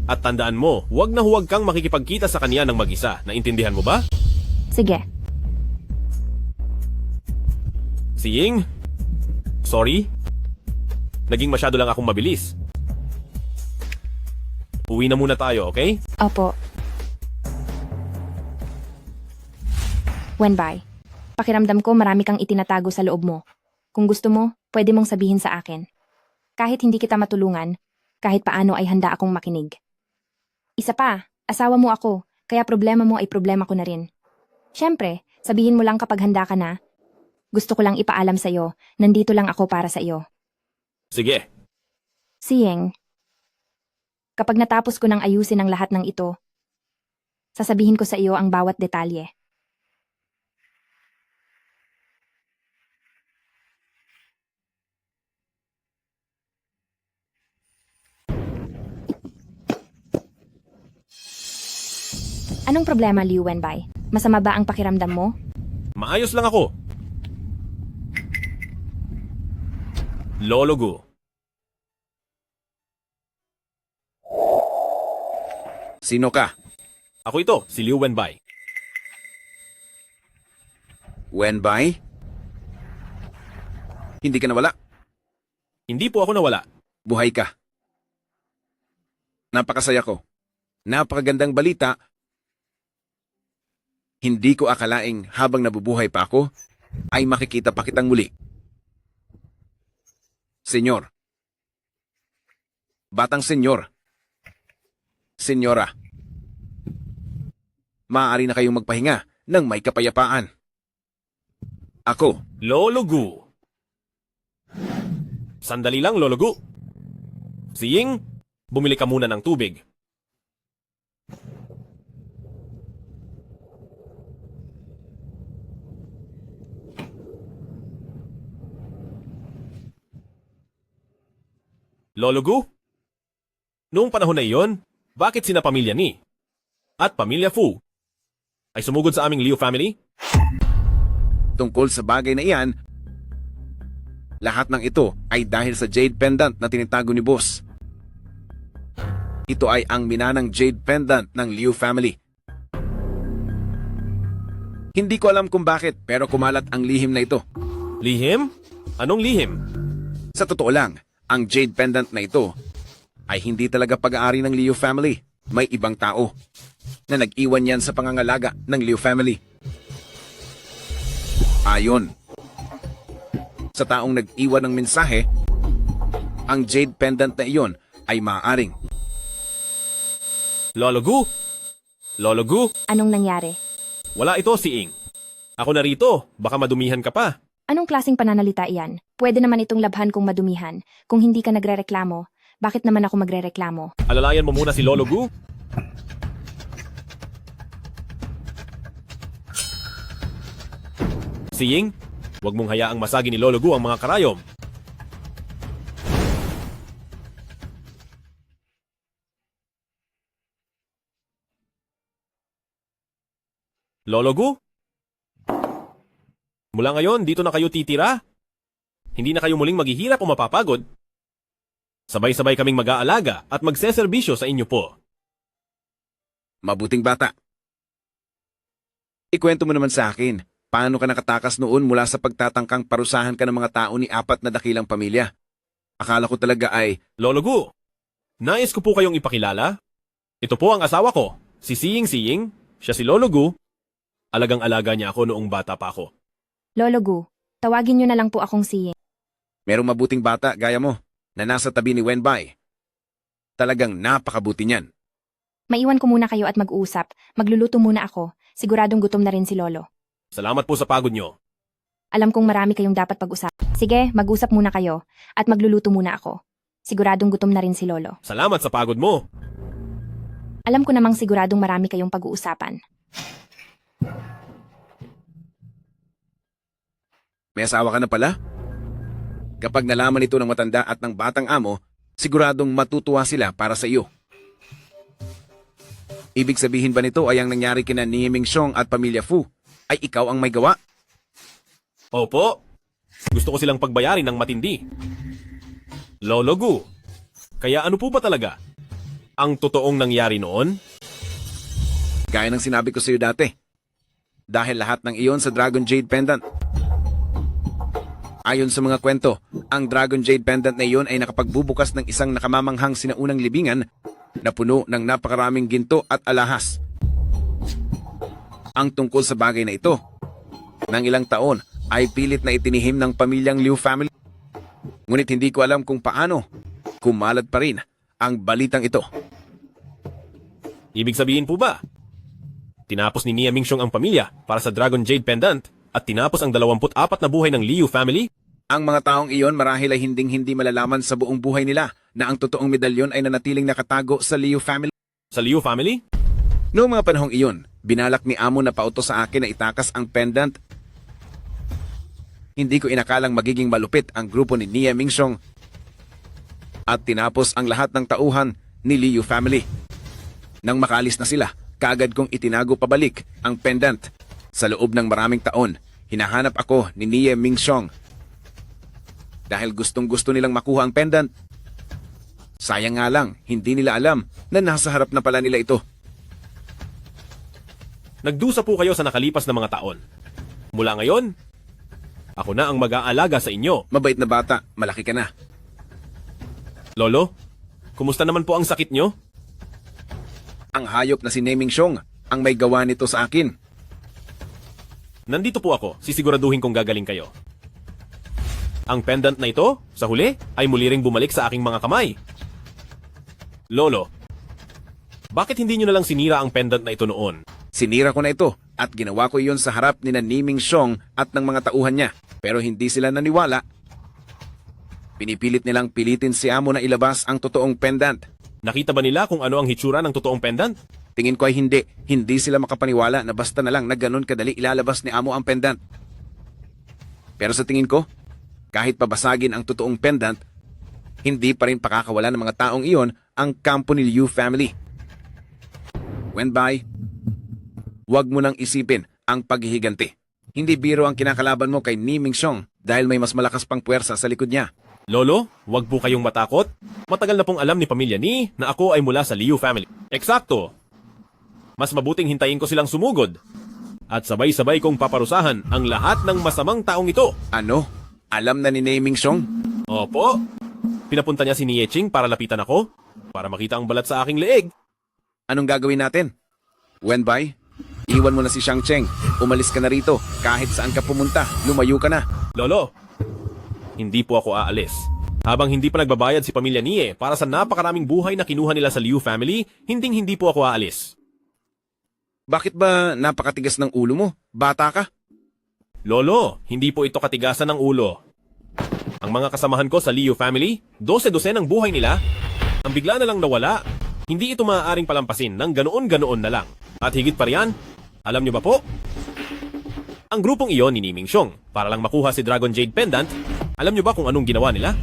At tandaan mo, huwag na huwag kang makikipagkita sa kaniya ng mag-isa. Naintindihan mo ba? Sige. Si Ying? Sorry? Naging masyado lang akong mabilis. Uwi na muna tayo, okay? Opo. Wenbei, pakiramdam ko marami kang itinatago sa loob mo. Kung gusto mo, pwede mong sabihin sa akin. Kahit hindi kita matulungan, kahit paano ay handa akong makinig. Isa pa, asawa mo ako, kaya problema mo ay problema ko na rin. Siyempre, sabihin mo lang kapag handa ka na. Gusto ko lang ipaalam sa iyo, nandito lang ako para sa iyo. Sige. Siying, kapag natapos ko nang ayusin ang lahat ng ito, sasabihin ko sa iyo ang bawat detalye. Anong problema, Liu Wenbei? Masama ba ang pakiramdam mo? Maayos lang ako. Lolo Gu. Sino ka? Ako ito, si Liu Wenbei. Wenbei? Hindi ka nawala? Hindi po ako nawala. Buhay ka. Napakasaya ko. Napakagandang balita. Hindi ko akalaing habang nabubuhay pa ako, ay makikita pa kitang muli. Senyor. Batang senyor. Senyora. Maaari na kayong magpahinga ng may kapayapaan. Ako. Lolo Gu. Sandali lang, Lolo Gu. Si Ying, bumili ka muna ng tubig. Lolo Gu? Noong panahon na iyon, bakit sina pamilya ni at pamilya Fu ay sumugod sa aming Liu family? Tungkol sa bagay na iyan, lahat ng ito ay dahil sa jade pendant na tinitago ni boss. Ito ay ang minanang jade pendant ng Liu family. Hindi ko alam kung bakit, pero kumalat ang lihim na ito. Lihim? Anong lihim? Sa totoo lang, ang jade pendant na ito ay hindi talaga pag-aari ng Liu family. May ibang tao na nag-iwan yan sa pangangalaga ng Liu family. Ayon sa taong nag-iwan ng mensahe, ang jade pendant na iyon ay maaaring. Lolo Gu? Lolo Gu? Anong nangyari? Wala ito si Ing. Ako na rito, baka madumihan ka pa. Anong klaseng pananalita iyan? Pwede naman itong labhan kung madumihan. Kung hindi ka nagrereklamo, bakit naman ako magrereklamo? Alalayan mo muna si Lolo Gu. Si Ying, huwag mong hayaang masagi ni Lolo Gu ang mga karayom. Lolo Gu? Mula ngayon, dito na kayo titira. Hindi na kayo muling maghihirap o mapapagod. Sabay-sabay kaming mag-aalaga at magseserbisyo sa inyo po. Mabuting bata. Ikwento mo naman sa akin, paano ka nakatakas noon mula sa pagtatangkang parusahan ka ng mga tao ni apat na dakilang pamilya? Akala ko talaga ay... Lolo Gu, nais ko po kayong ipakilala. Ito po ang asawa ko, si Siying. Siya si Lolo Gu. Alagang-alaga niya ako noong bata pa ako. Lolo Gu, tawagin niyo na lang po akong Siying. Merong mabuting bata gaya mo na nasa tabi ni Wenbei. Talagang napakabuti niyan. Maiwan ko muna kayo at mag-uusap. Magluluto muna ako. Siguradong gutom na rin si Lolo. Salamat po sa pagod niyo. Alam kong marami kayong dapat pag-usap. Sige, mag-usap muna kayo at magluluto muna ako. Siguradong gutom na rin si Lolo. Salamat sa pagod mo. Alam ko namang siguradong marami kayong pag-uusapan. May asawa ka na pala? Kapag nalaman ito ng matanda at ng batang amo, siguradong matutuwa sila para sa iyo. Ibig sabihin ba nito ay ang nangyari kina Nie Mingxiong at pamilya Fu ay ikaw ang may gawa? Opo. Gusto ko silang pagbayarin ng matindi. Lolo Gu, kaya ano po ba talaga ang totoong nangyari noon? Gaya ng sinabi ko sa iyo dati. Dahil lahat ng iyon sa Dragon Jade Pendant. Ayon sa mga kwento, ang Dragon Jade Pendant na iyon ay nakapagbubukas ng isang nakamamanghang sinaunang libingan na puno ng napakaraming ginto at alahas. Ang tungkol sa bagay na ito, ng ilang taon ay pilit na itinihim ng pamilyang Liu family. Ngunit hindi ko alam kung paano kumalat pa rin ang balitang ito. Ibig sabihin po ba? Tinapos ni Nie Mingxiong ang pamilya para sa Dragon Jade Pendant at tinapos ang 24 na buhay ng Liu family? Ang mga taong iyon marahil ay hindi malalaman sa buong buhay nila na ang totoong medalyon ay nanatiling nakatago sa Liu family. Sa Liu family? Noong mga panahong iyon, binalak ni Amo na pautos sa akin na itakas ang pendant. Hindi ko inakalang magiging malupit ang grupo ni Nie Mingxiong at tinapos ang lahat ng tauhan ni Liu family. Nang makalis na sila, kaagad kong itinago pabalik ang pendant. Sa loob ng maraming taon, hinahanap ako ni Nie Mingxiong. Dahil gustong-gusto nilang makuha ang pendant. Sayang nga lang, hindi nila alam na nasa harap na pala nila ito. Nagdusa po kayo sa nakalipas na mga taon. Mula ngayon, ako na ang mag-aalaga sa inyo. Mabait na bata, malaki ka na. Lolo, kumusta naman po ang sakit nyo? Ang hayop na si Nie Mingxiong ang may gawa nito sa akin. Nandito po ako, sisiguraduhin kong gagaling kayo. Ang pendant na ito, sa huli, ay muli ring bumalik sa aking mga kamay. Lolo, bakit hindi nyo nalang sinira ang pendant na ito noon? Sinira ko na ito at ginawa ko iyon sa harap ni Nie Mingxiong at ng mga tauhan niya. Pero hindi sila naniwala. Pinipilit nilang pilitin si Amo na ilabas ang totoong pendant. Nakita ba nila kung ano ang hitsura ng totoong pendant? Tingin ko ay hindi. Hindi sila makapaniwala na basta na lang na ganun kadali ilalabas ni Amo ang pendant. Pero sa tingin ko, kahit pabasagin ang totoong pendant, hindi pa rin pakakawala ng mga taong iyon ang kampo ni Liu family. Wenbei, huwag mo nang isipin ang paghihiganti. Hindi biro ang kinakalaban mo kay Nie Mingxiong dahil may mas malakas pang puwersa sa likod niya. Lolo, huwag po kayong matakot. Matagal na pong alam ni pamilya Ni na ako ay mula sa Liu family. Eksakto. Mas mabuting hintayin ko silang sumugod. At sabay-sabay kong paparusahan ang lahat ng masamang taong ito. Ano? Alam na ni Nie Mingxiong? Opo. Pinapunta niya si Nie Ching para lapitan ako, para makita ang balat sa aking leeg. Anong gagawin natin? Wenbei, iwan mo na si Xiang Cheng. Umalis ka na rito. Kahit saan ka pumunta, lumayo ka na. Lolo, hindi po ako aalis. Habang hindi pa nagbabayad si pamilya Nie para sa napakaraming buhay na kinuha nila sa Liu family, hindi po ako aalis. Bakit ba napakatigas ng ulo mo? Bata ka? Lolo, hindi po ito katigasan ng ulo. Ang mga kasamahan ko sa Liu family, 12 ang buhay nila. Ang bigla na lang nawala. Hindi ito maaaring palampasin ng ganoon-ganoon na lang. At higit pa riyan, alam niyo ba po? Ang grupong iyon ni Nie Mingxiong para lang makuha si Dragon Jade Pendant, alam niyo ba kung anong ginawa nila?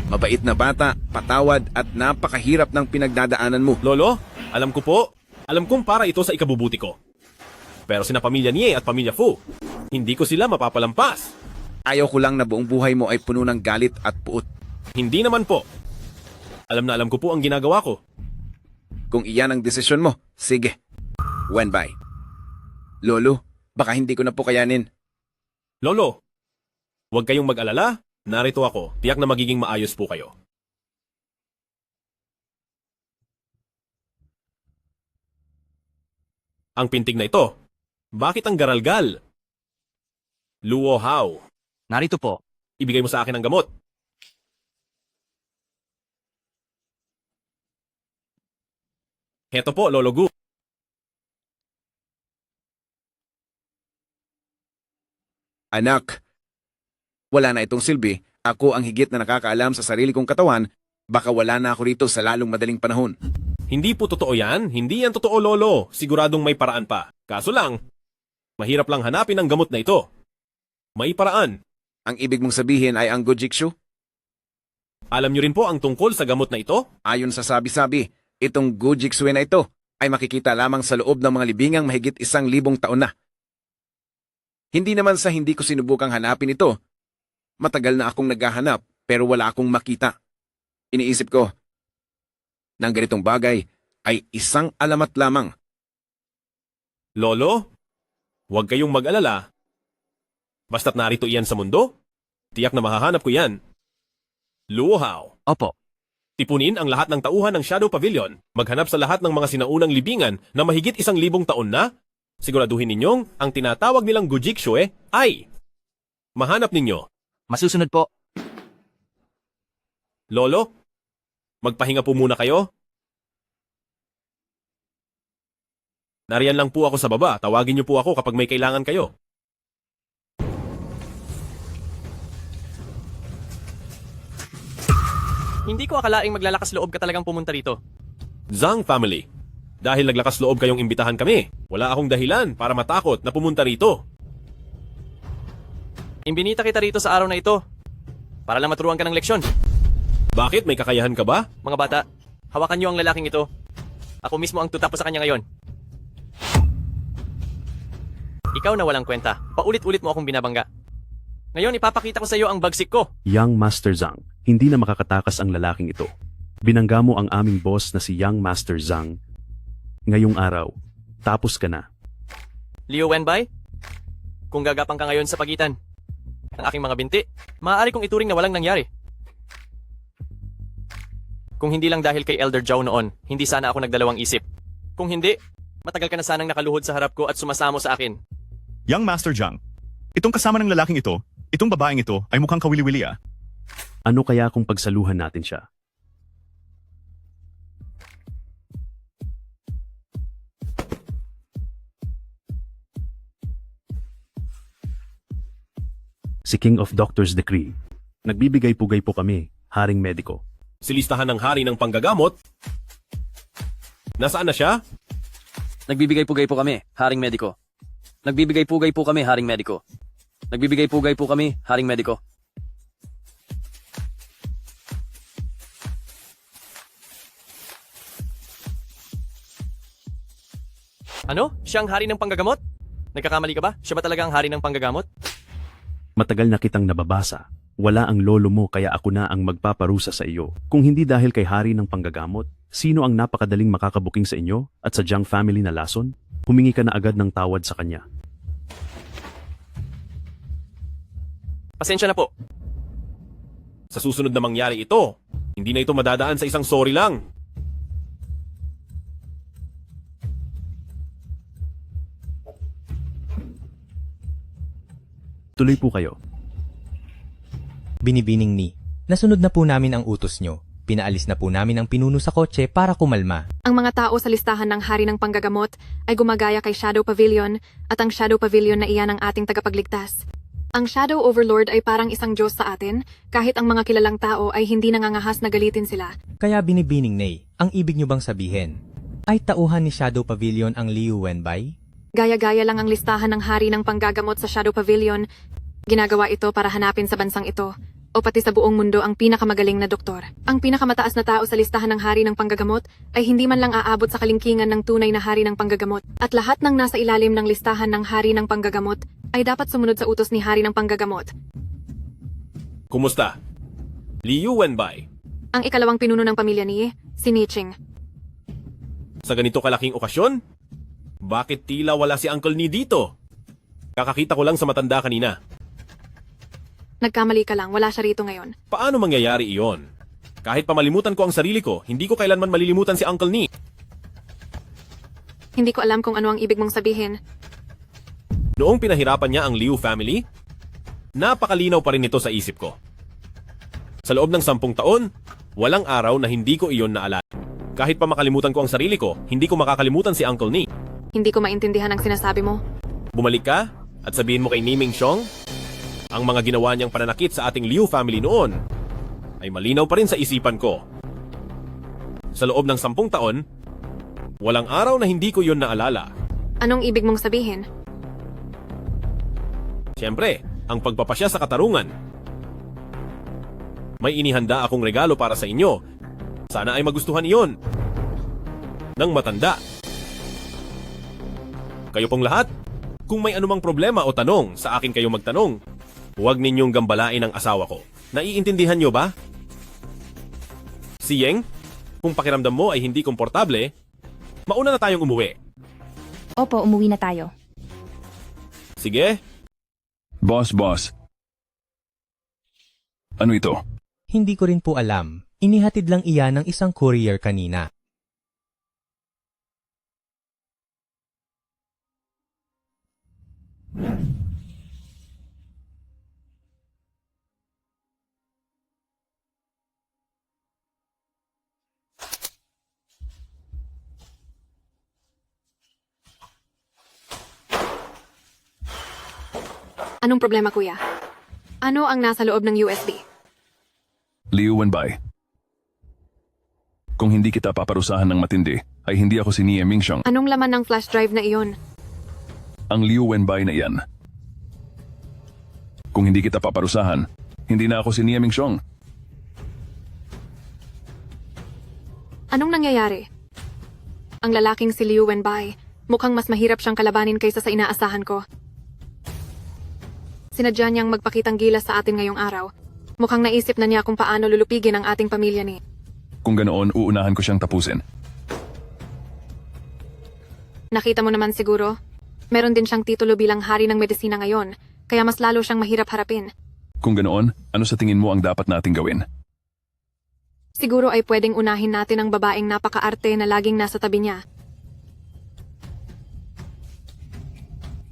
Mabait na bata, patawad at napakahirap ng pinagdadaanan mo. Lolo, alam ko po. Alam kong para ito sa ikabubuti ko. Pero sina pamilya Nie at pamilya Fu, hindi ko sila mapapalampas. Ayaw ko lang na buong buhay mo ay puno ng galit at puot. Hindi naman po. Alam na alam ko po ang ginagawa ko. Kung iyan ang desisyon mo, sige. Wenbei. Lolo, baka hindi ko na po kayanin. Lolo, huwag kayong mag-alala. Narito ako, tiyak na magiging maayos po kayo. Ang pintig na ito, bakit ang garalgal? Luo Hao, Narito po. ibigay mo sa akin ang gamot. Heto po, Lolo Gu. Anak, wala na itong silbi. Ako ang higit na nakakaalam sa sarili kong katawan. Baka wala na ako rito sa lalong madaling panahon. Hindi po totoo yan. Hindi yan totoo, Lolo. Siguradong may paraan pa. Kaso lang, mahirap lang hanapin ang gamot na ito. May paraan. Ang ibig mong sabihin ay ang Gojikshu? Alam niyo rin po ang tungkol sa gamot na ito? Ayon sa sabi-sabi, itong Gujiksu na ito ay makikita lamang sa loob ng mga libingang mahigit 1,000 taon na. Hindi naman sa hindi ko sinubukang hanapin ito. Matagal na akong naghahanap pero wala akong makita. Iniisip ko, ng ganitong bagay ay isang alamat lamang. Lolo, huwag kayong mag-alala. Basta't narito iyan sa mundo, tiyak na mahahanap ko yan. Luo Hao. Opo. Tipunin ang lahat ng tauhan ng Shadow Pavilion. Maghanap sa lahat ng mga sinaunang libingan na mahigit 1,000 taon na. Siguraduhin ninyong ang tinatawag nilang Gujikshu ay mahanap ninyo. Masusunod po. Lolo, magpahinga po muna kayo. Nariyan lang po ako sa baba. Tawagin niyo po ako kapag may kailangan kayo. Hindi ko akalaing maglalakas loob ka talagang pumunta rito. Zhang family. Dahil naglakas loob kayong imbitahan kami, wala akong dahilan para matakot na pumunta rito. Imbinita kita rito sa araw na ito para lang maturuan ka ng leksyon. Bakit? May kakayahan ka ba? Mga bata, hawakan niyo ang lalaking ito. Ako mismo ang tutapos sa kanya ngayon. Ikaw na walang kwenta. Paulit-ulit mo akong binabangga. Ngayon, ipapakita ko sa iyo ang bagsik ko. Young Master Zhang, hindi na makakatakas ang lalaking ito. Binangga mo ang aming boss na si Young Master Zhang. Ngayong araw, tapos ka na. Liu Wenbai, kung gagapang ka ngayon sa pagitan ng aking mga binti, maaari kong ituring na walang nangyari. Kung hindi lang dahil kay Elder Zhao noon, hindi sana ako nagdalawang isip. Kung hindi, matagal ka na sanang nakaluhod sa harap ko at sumasamo sa akin. Young Master Zhang, itong kasama ng lalaking ito, itong babaeng ito ay mukhang kawili-wili ah. Ano kaya kung pagsaluhan natin siya? Si King of Doctors Decree. Nagbibigay-pugay po kami, Haring Mediko. Si listahan ng hari ng panggagamot. Nasaan na siya? Nagbibigay-pugay po kami, Haring Mediko. Nagbibigay-pugay po kami, Haring Mediko. Nagbibigay-pugay po kami, Haring Mediko. Ano? Siya ang hari ng panggagamot? Nagkakamali ka ba? Siya ba talaga ang hari ng panggagamot? Matagal na kitang nababasa. Wala ang lolo mo kaya ako na ang magpaparusa sa iyo. Kung hindi dahil kay hari ng panggagamot, sino ang napakadaling makakabuking sa inyo at sa Zhang family na lason? Humingi ka na agad ng tawad sa kanya. Pasensya na po. Sa susunod na mangyari ito, hindi na ito madadaan sa isang sorry lang. Tuloy po kayo. Binibining ni, nasunod na po namin ang utos nyo. Pinaalis na po namin ang pinuno sa kotse para kumalma. Ang mga tao sa listahan ng hari ng panggagamot ay gumagaya kay Shadow Pavilion at ang Shadow Pavilion na iyan ang ating tagapagligtas. Ang Shadow Overlord ay parang isang Diyos sa atin, kahit ang mga kilalang tao ay hindi nangangahas na galitin sila. Kaya binibining ni, ang ibig nyo bang sabihin? Ay tauhan ni Shadow Pavilion ang Liu Wenbai? Gaya-gaya lang ang listahan ng hari ng panggagamot sa Shadow Pavilion. Ginagawa ito para hanapin sa bansang ito, o pati sa buong mundo ang pinakamagaling na doktor. Ang pinakamataas na tao sa listahan ng hari ng panggagamot ay hindi man lang aabot sa kalingkingan ng tunay na hari ng panggagamot. At lahat ng nasa ilalim ng listahan ng hari ng panggagamot ay dapat sumunod sa utos ni hari ng panggagamot. Kumusta? Liu Wenbai. Ang ikalawang pinuno ng pamilya ni, si Niching. Sa ganito kalaking okasyon? Bakit tila wala si Uncle Ni dito? Kakakita ko lang sa matanda kanina. Nagkamali ka lang, wala siya rito ngayon. Paano mangyayari iyon? Kahit pamalimutan ko ang sarili ko, hindi ko kailanman malilimutan si Uncle Nee. Hindi ko alam kung ano ang ibig mong sabihin. Noong pinahirapan niya ang Liu family, napakalinaw pa rin ito sa isip ko. Sa loob ng 10 taon, walang araw na hindi ko iyon naalala. Kahit pa makalimutan ko ang sarili ko, hindi ko makakalimutan si Uncle Nee. Hindi ko maintindihan ang sinasabi mo. Bumalik ka at sabihin mo kay Ni Mingxiong, ang mga ginawa niyang pananakit sa ating Liu family noon ay malinaw pa rin sa isipan ko. Sa loob ng 10 taon, walang araw na hindi ko iyon naalala. Anong ibig mong sabihin? Siyempre, ang pagpapasya sa katarungan. May inihanda akong regalo para sa inyo. Sana ay magustuhan iyon. Nang matanda. Kayo pong lahat, kung may anumang problema o tanong, sa akin kayo magtanong. Huwag ninyong gambalain ang asawa ko. Naiintindihan nyo ba? Si Yeng, kung pakiramdam mo ay hindi komportable, mauna na tayong umuwi. Opo, umuwi na tayo. Sige. Boss. Ano ito? Hindi ko rin po alam. Inihatid lang iyan ng isang courier kanina. Anong problema, kuya? Ano ang nasa loob ng USB? Liu Wenbai. Kung hindi kita paparusahan ng matindi, ay hindi ako si Nie Mingxiong. Anong laman ng flash drive na iyon? Ang Liu Wenbai na iyan. Kung hindi kita paparusahan, hindi na ako si Nie Mingxiong. Anong nangyayari? Ang lalaking si Liu Wenbai, mukhang mas mahirap siyang kalabanin kaysa sa inaasahan ko. Sinadya niyang magpakitang gilas sa atin ngayong araw. Mukhang naisip na niya kung paano lulupigin ang ating pamilya ni. Kung ganoon, uunahan ko siyang tapusin. Nakita mo naman siguro, meron din siyang titulo bilang hari ng medisina ngayon, kaya mas lalo siyang mahirap harapin. Kung ganoon, ano sa tingin mo ang dapat nating gawin? Siguro ay pwedeng unahin natin ang babaeng napakaarte na laging nasa tabi niya.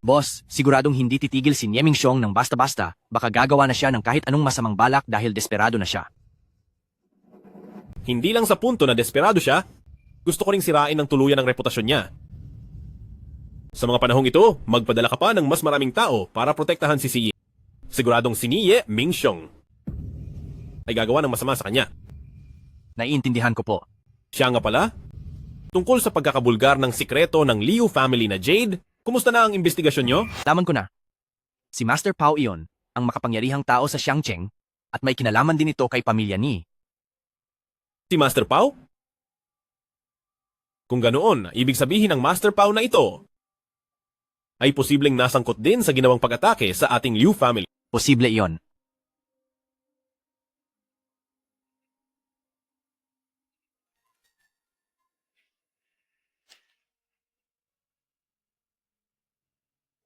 Boss, siguradong hindi titigil si Nie Mingxiong ng basta-basta, baka gagawa na siya ng kahit anong masamang balak dahil desperado na siya. Hindi lang sa punto na desperado siya, gusto ko ring sirain ng tuluyan ang reputasyon niya. Sa mga panahong ito, magpadala ka pa ng mas maraming tao para protektahan si Siye. Siguradong si Nie Mingxiong ay gagawa ng masama sa kanya. Naiintindihan ko po. Siya nga pala, tungkol sa pagkakabulgar ng sikreto ng Liu family na Jade, kumusta na ang investigasyon nyo? Laman ko na. Si Master Pao iyon, ang makapangyarihang tao sa Xiangcheng, at may kinalaman din ito kay pamilya ni. Si Master Pao? Kung ganoon, ibig sabihin ng Master Pao na ito ay posibleng nasangkot din sa ginawang pag-atake sa ating Liu family. Posible iyon.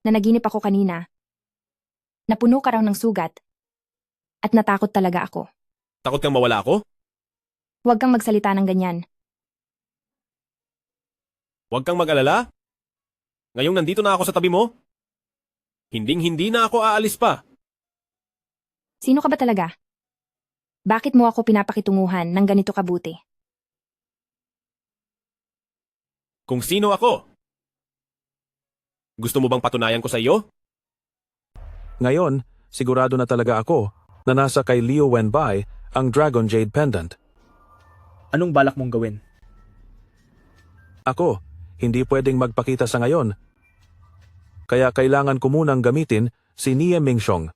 Nanaginip ako kanina. Napuno ka raw ng sugat. At natakot talaga ako. Takot kang mawala ako? Huwag kang magsalita ng ganyan. Huwag kang mag-alala. Ngayong nandito na ako sa tabi mo, hinding-hindi na ako aalis pa. Sino ka ba talaga? Bakit mo ako pinapakitunguhan ng ganito kabuti? Kung sino ako? Gusto mo bang patunayan ko sa iyo? Ngayon, sigurado na talaga ako na nasa kay Liu Wenbai ang Dragon Jade Pendant. Anong balak mong gawin? Ako, hindi pwedeng magpakita sa ngayon. Kaya kailangan ko munang gamitin si Nie Mingxiong.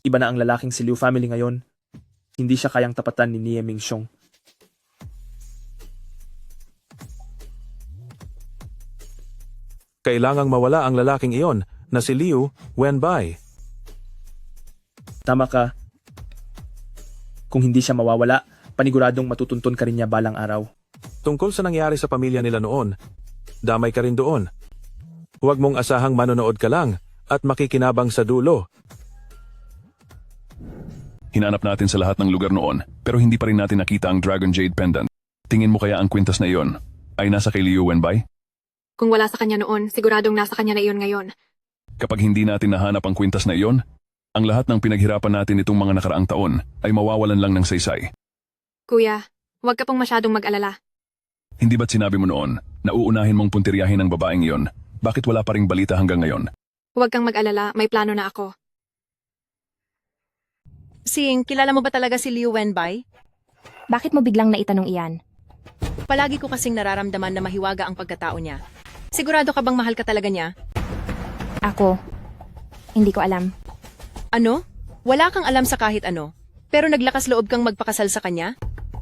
Iba na ang lalaking si Liu family ngayon. Hindi siya kayang tapatan ni Nie Mingxiong. Kailangang mawala ang lalaking iyon na si Liu Wenbai. Tama ka. Kung hindi siya mawawala, paniguradong matutuntun ka rin niya balang araw. Tungkol sa nangyari sa pamilya nila noon, damay ka rin doon. Huwag mong asahang manonood ka lang at makikinabang sa dulo. Hinanap natin sa lahat ng lugar noon, pero hindi pa rin natin nakita ang Dragon Jade Pendant. Tingin mo kaya ang kwintas na iyon ay nasa kay Liu Wenbei? Kung wala sa kanya noon, siguradong nasa kanya na iyon ngayon. Kapag hindi natin nahanap ang kwintas na iyon, ang lahat ng pinaghirapan natin itong mga nakaraang taon ay mawawalan lang ng saysay. Kuya, huwag ka pong masyadong mag-alala. Hindi ba't sinabi mo noon na uunahin mong puntiryahin ang babaeng iyon? Bakit wala pa ring balita hanggang ngayon? Huwag kang mag-alala, may plano na ako. Sing, kilala mo ba talaga si Liu Wenbei? Bakit mo biglang naitanong iyan? Palagi ko kasing nararamdaman na mahiwaga ang pagkatao niya. Sigurado ka bang mahal ka talaga niya? Ako, hindi ko alam. Ano? Wala kang alam sa kahit ano, pero naglakas loob kang magpakasal sa kanya?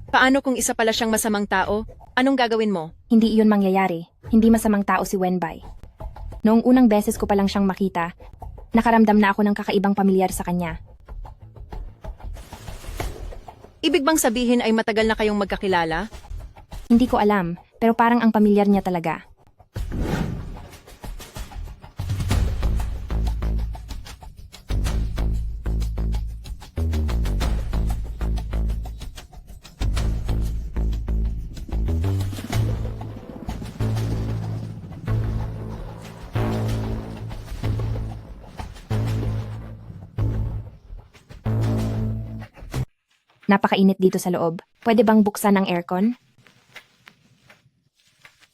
Paano kung isa pala siyang masamang tao? Anong gagawin mo? Hindi iyon mangyayari. Hindi masamang tao si Wenbei. Noong unang beses ko pa lang siyang makita, nakaramdam na ako ng kakaibang pamilyar sa kanya. Ibig bang sabihin ay matagal na kayong magkakilala? Hindi ko alam, pero parang ang pamilyar niya talaga. Napakainit dito sa loob. Pwede bang buksan ang aircon?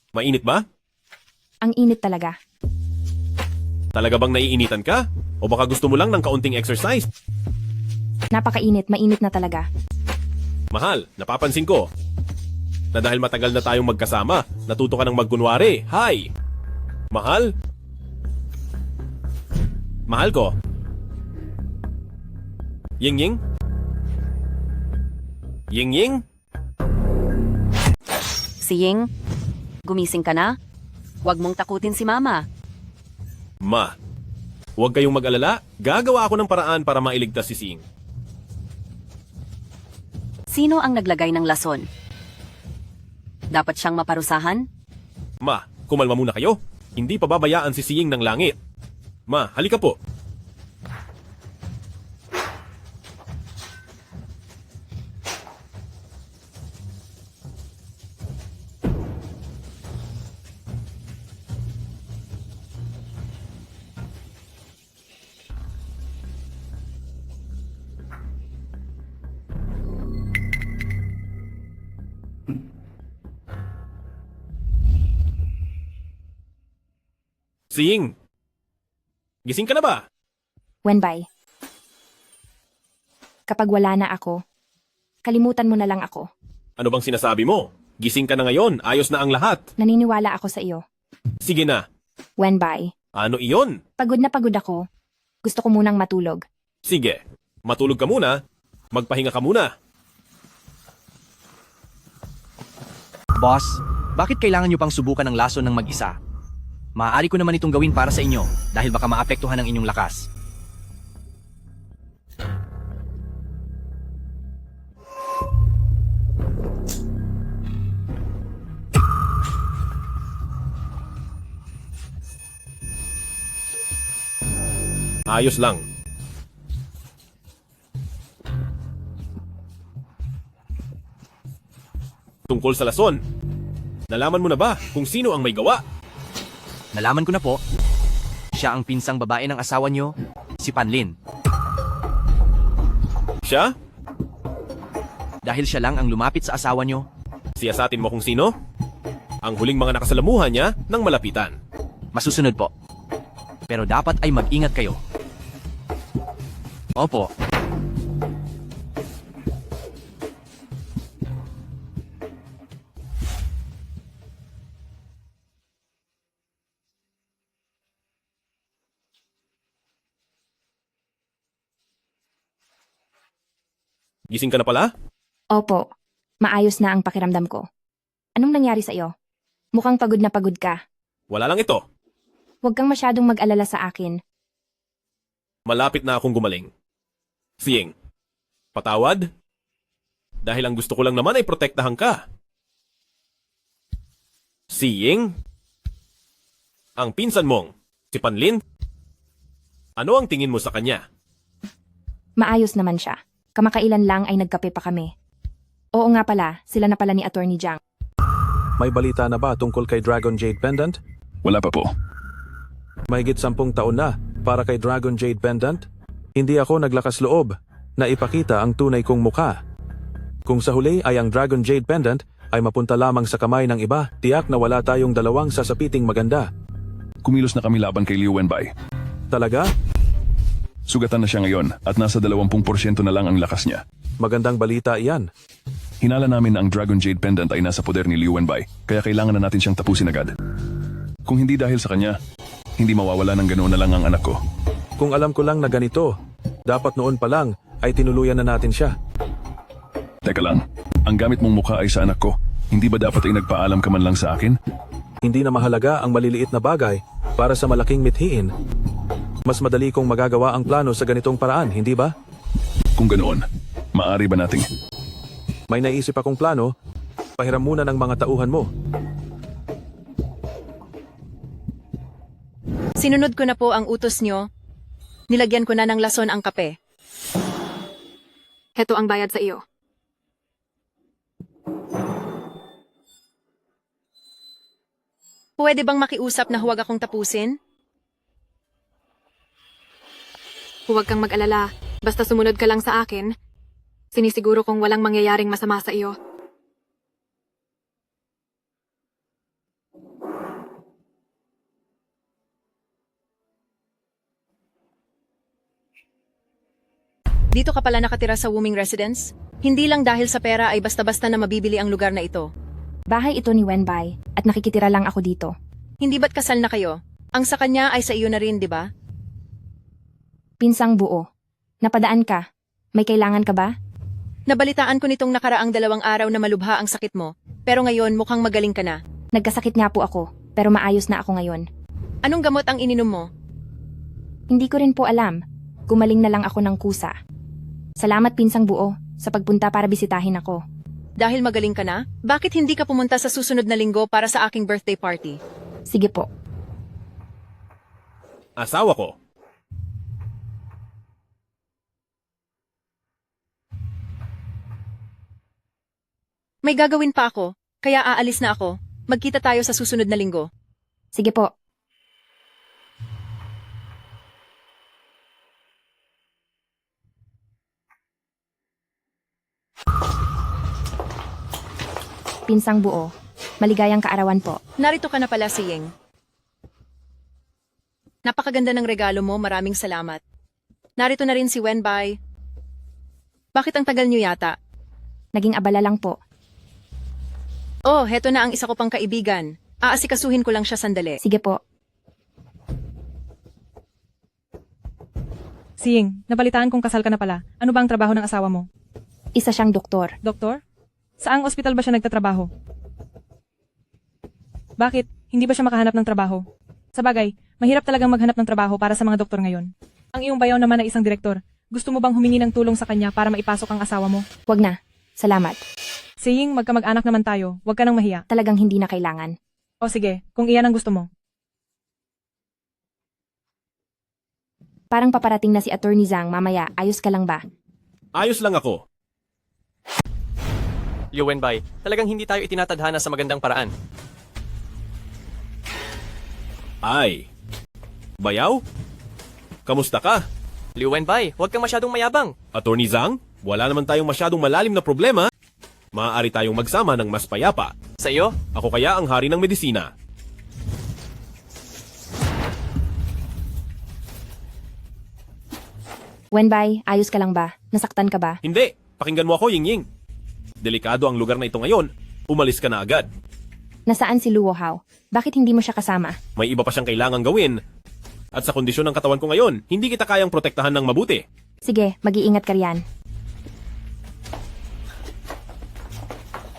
Mainit ba? Ang init talaga. Talaga bang naiinitan ka? O baka gusto mo lang ng kaunting exercise? Napakainit, mainit na talaga. Mahal, napapansin ko na dahil matagal na tayong magkasama, natuto ka ng magkunwari. Hi! Mahal? Mahal ko? Ying-ying? Ying-ying? Si Ying, gumising ka na? Huwag mong takutin si Mama. Ma, huwag kayong mag-alala. Gagawa ako ng paraan para mailigtas si Sing. Sino ang naglagay ng lason? Dapat siyang maparusahan? Ma, kumalma muna kayo. Hindi pababayaan si Sing ng langit. Ma, halika po. Sing! Gising ka na ba? Wenbei. Kapag wala na ako, kalimutan mo na lang ako. Ano bang sinasabi mo? Gising ka na ngayon, ayos na ang lahat. Naniniwala ako sa iyo. Sige na. Wenbei. Ano iyon? Pagod na pagod ako. Gusto ko munang matulog. Sige, matulog ka muna. Magpahinga ka muna. Boss, bakit kailangan nyo pang subukan ng lason ng mag-isa? Maaari ko naman itong gawin para sa inyo dahil baka maapektuhan ang inyong lakas. Ayos lang. Tungkol sa lason, nalaman mo na ba kung sino ang may gawa? Nalaman ko na po. Siya ang pinsang babae ng asawa nyo, si Panlin. Siya? Dahil siya lang ang lumapit sa asawa nyo. Siyasatin mo kung sino? Ang huling mga nakasalamuhan niya ng malapitan. Masusunod po. Pero dapat ay mag-ingat kayo. Opo. Gising ka na pala? Opo, maayos na ang pakiramdam ko. Anong nangyari sa iyo? Mukhang pagod na pagod ka. Wala lang ito. Huwag kang masyadong mag-alala sa akin. Malapit na akong gumaling. Sing, patawad? Dahil ang gusto ko lang naman ay protektahan ka. Sing? Ang pinsan mong, si Panlin? Ano ang tingin mo sa kanya? Maayos naman siya. Kamakailan lang ay nagkape pa kami. Oo nga pala, sila na pala ni Attorney Jiang. May balita na ba tungkol kay Dragon Jade Pendant? Wala pa po. Mahigit 10 taon na para kay Dragon Jade Pendant? Hindi ako naglakas loob na ipakita ang tunay kong mukha. Kung sa huli ay ang Dragon Jade Pendant ay mapunta lamang sa kamay ng iba, tiyak na wala tayong dalawang sasapiting maganda. Kumilos na kami laban kay Liu Wenbai. Talaga? Sugatan na siya ngayon at nasa 20% na lang ang lakas niya. Magandang balita iyan. Hinala namin na ang Dragon Jade Pendant ay nasa poder ni Liu Wenbai, kaya kailangan na natin siyang tapusin agad. Kung hindi dahil sa kanya, hindi mawawala ng ganoon na lang ang anak ko. Kung alam ko lang na ganito, dapat noon pa lang ay tinuluyan na natin siya. Teka lang, ang gamit mong mukha ay sa anak ko. Hindi ba dapat ay nagpaalam ka man lang sa akin? Hindi na mahalaga ang maliliit na bagay para sa malaking mithiin. Mas madali kong magagawa ang plano sa ganitong paraan, hindi ba? Kung ganoon, maari ba nating... May naisip akong plano, pahiram muna ng mga tauhan mo. Sinunod ko na po ang utos nyo. Nilagyan ko na ng lason ang kape. Heto ang bayad sa iyo. Pwede bang makiusap na huwag akong tapusin? Huwag kang mag-alala. Basta sumunod ka lang sa akin. Sinisiguro kong walang mangyayaring masama sa iyo. Dito ka pala nakatira sa Wuming Residence? Hindi lang dahil sa pera ay basta-basta na mabibili ang lugar na ito. Bahay ito ni Wenbai at nakikitira lang ako dito. Hindi ba't kasal na kayo? Ang sa kanya ay sa iyo na rin, di ba? Pinsang buo. Napadaan ka. May kailangan ka ba? Nabalitaan ko nitong nakaraang 2 araw na malubha ang sakit mo, pero ngayon mukhang magaling ka na. Nagkasakit nga po ako, pero maayos na ako ngayon. Anong gamot ang ininom mo? Hindi ko rin po alam. Gumaling na lang ako ng kusa. Salamat pinsang buo sa pagpunta para bisitahin ako. Dahil magaling ka na, bakit hindi ka pumunta sa susunod na linggo para sa aking birthday party? Sige po. Asawa ko. May gagawin pa ako, kaya aalis na ako. Magkita tayo sa susunod na linggo. Sige po. Pinsang buo. Maligayang kaarawan po. Narito ka na pala, Siying. Napakaganda ng regalo mo, maraming salamat. Narito na rin si Wenbai. Bakit ang tagal niyo yata? Naging abala lang po. Oh, heto na ang isa ko pang kaibigan. Aasikasuhin ko lang siya sandali. Sige po. Siying, nabalitaan kong kasal ka na pala. Ano ba ang trabaho ng asawa mo? Isa siyang doktor. Doktor? Saang ospital ba siya nagtatrabaho? Bakit? Hindi ba siya makahanap ng trabaho? Sa bagay, mahirap talagang maghanap ng trabaho para sa mga doktor ngayon. Ang iyong bayaw naman ay isang direktor. Gusto mo bang humingi ng tulong sa kanya para maipasok ang asawa mo? Wag na. Salamat. Siying, magkamag-anak naman tayo. Huwag ka nang mahiya. Talagang hindi na kailangan. O sige, kung iyan ang gusto mo. Parang paparating na si Attorney Zhang mamaya. Ayos ka lang ba? Ayos lang ako. Liu Wenbai, talagang hindi tayo itinatadhana sa magandang paraan. Ay. Bayaw? Kamusta ka? Liu Wenbai, huwag kang masyadong mayabang. Attorney Zhang, wala naman tayong masyadong malalim na problema. Maaari tayong magsama ng mas payapa. Sa iyo? Ako kaya ang hari ng medisina. Wenbai, ayos ka lang ba? Nasaktan ka ba? Hindi. Pakinggan mo ako, Ying Ying. Delikado ang lugar na ito ngayon. Umalis ka na agad. Nasaan si Luo Hao? Bakit hindi mo siya kasama? May iba pa siyang kailangang gawin. At sa kondisyon ng katawan ko ngayon, hindi kita kayang protektahan ng mabuti. Sige, mag-iingat ka riyan.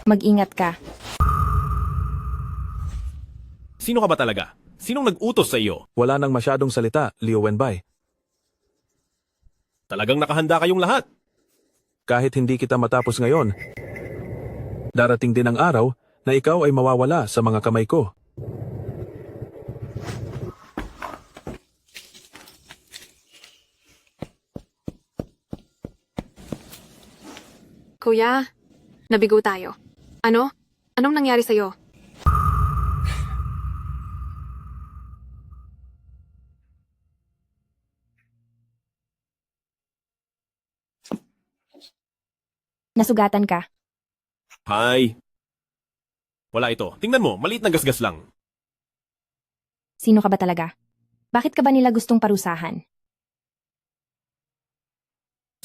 Mag-ingat ka. Sino ka ba talaga? Sinong nag-utos sa iyo? Wala nang masyadong salita, Liu Wenbai. Talagang nakahanda kayong lahat. Kahit hindi kita matapos ngayon, darating din ang araw na ikaw ay mawawala sa mga kamay ko. Kuya, nabigo tayo. Ano? Anong nangyari sa'yo? Nasugatan ka. Hi. Wala ito. Tingnan mo, maliit na gasgas lang. Sino ka ba talaga? Bakit ka ba nila gustong parusahan?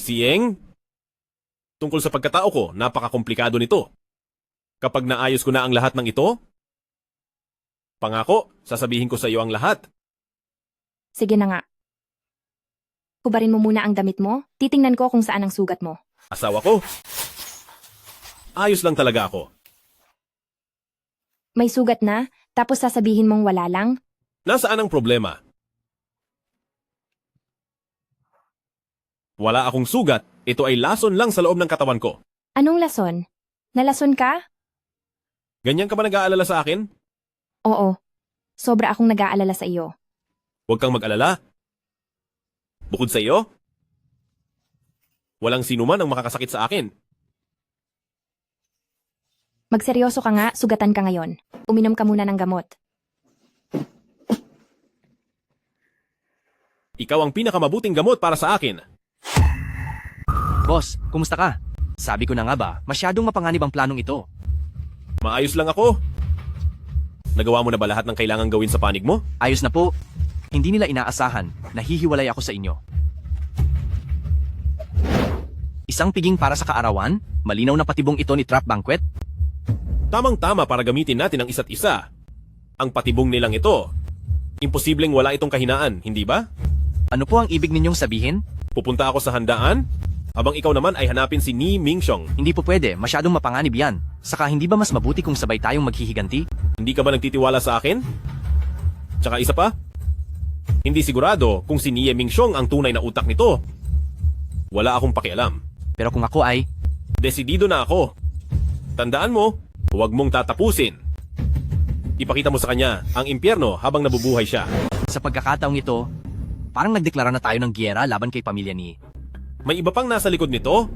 Sieng? Tungkol sa pagkatao ko, napakakomplikado nito. Kapag naayos ko na ang lahat ng ito, pangako, sasabihin ko sa iyo ang lahat. Sige na nga. Hubarin mo muna ang damit mo, titingnan ko kung saan ang sugat mo. Asawa ko. Ayos lang talaga ako. May sugat na, tapos sasabihin mong wala lang? Nasaan ang problema? Wala akong sugat. Ito ay lason lang sa loob ng katawan ko. Anong lason? Nalason ka? Ganyan ka ba nag-aalala sa akin? Oo. Sobra akong nag-aalala sa iyo. Huwag kang mag-alala. Bukod sa iyo, walang sinuman ang makakasakit sa akin. Magseryoso ka nga, sugatan ka ngayon. Uminom ka muna ng gamot. Ikaw ang pinakamabuting gamot para sa akin. Boss, kumusta ka? Sabi ko na nga ba, masyadong mapanganib ang planong ito. Maayos lang ako. Nagawa mo na ba lahat ng kailangang gawin sa panig mo? Ayos na po. Hindi nila inaasahan, nahihiwalay ako sa inyo. Isang piging para sa kaarawan, malinaw na patibong ito ni Trap Banquet. Tamang-tama para gamitin natin ang isa't isa. Ang patibong nilang ito. Imposibleng wala itong kahinaan, hindi ba? Ano po ang ibig ninyong sabihin? Pupunta ako sa handaan, habang ikaw naman ay hanapin si Ni Mingxiong. Hindi po pwede, masyadong mapanganib yan. Saka hindi ba mas mabuti kung sabay tayong maghihiganti? Hindi ka ba nagtitiwala sa akin? Tsaka isa pa, hindi sigurado kung si Nie Mingxiong ang tunay na utak nito. Wala akong pakialam. Pero kung ako ay... Desidido na ako. Tandaan mo, huwag mong tatapusin. Ipakita mo sa kanya ang impyerno habang nabubuhay siya. Sa pagkakataong ito, parang nagdeklara na tayo ng giyera laban kay pamilya ni... May iba pang nasa likod nito.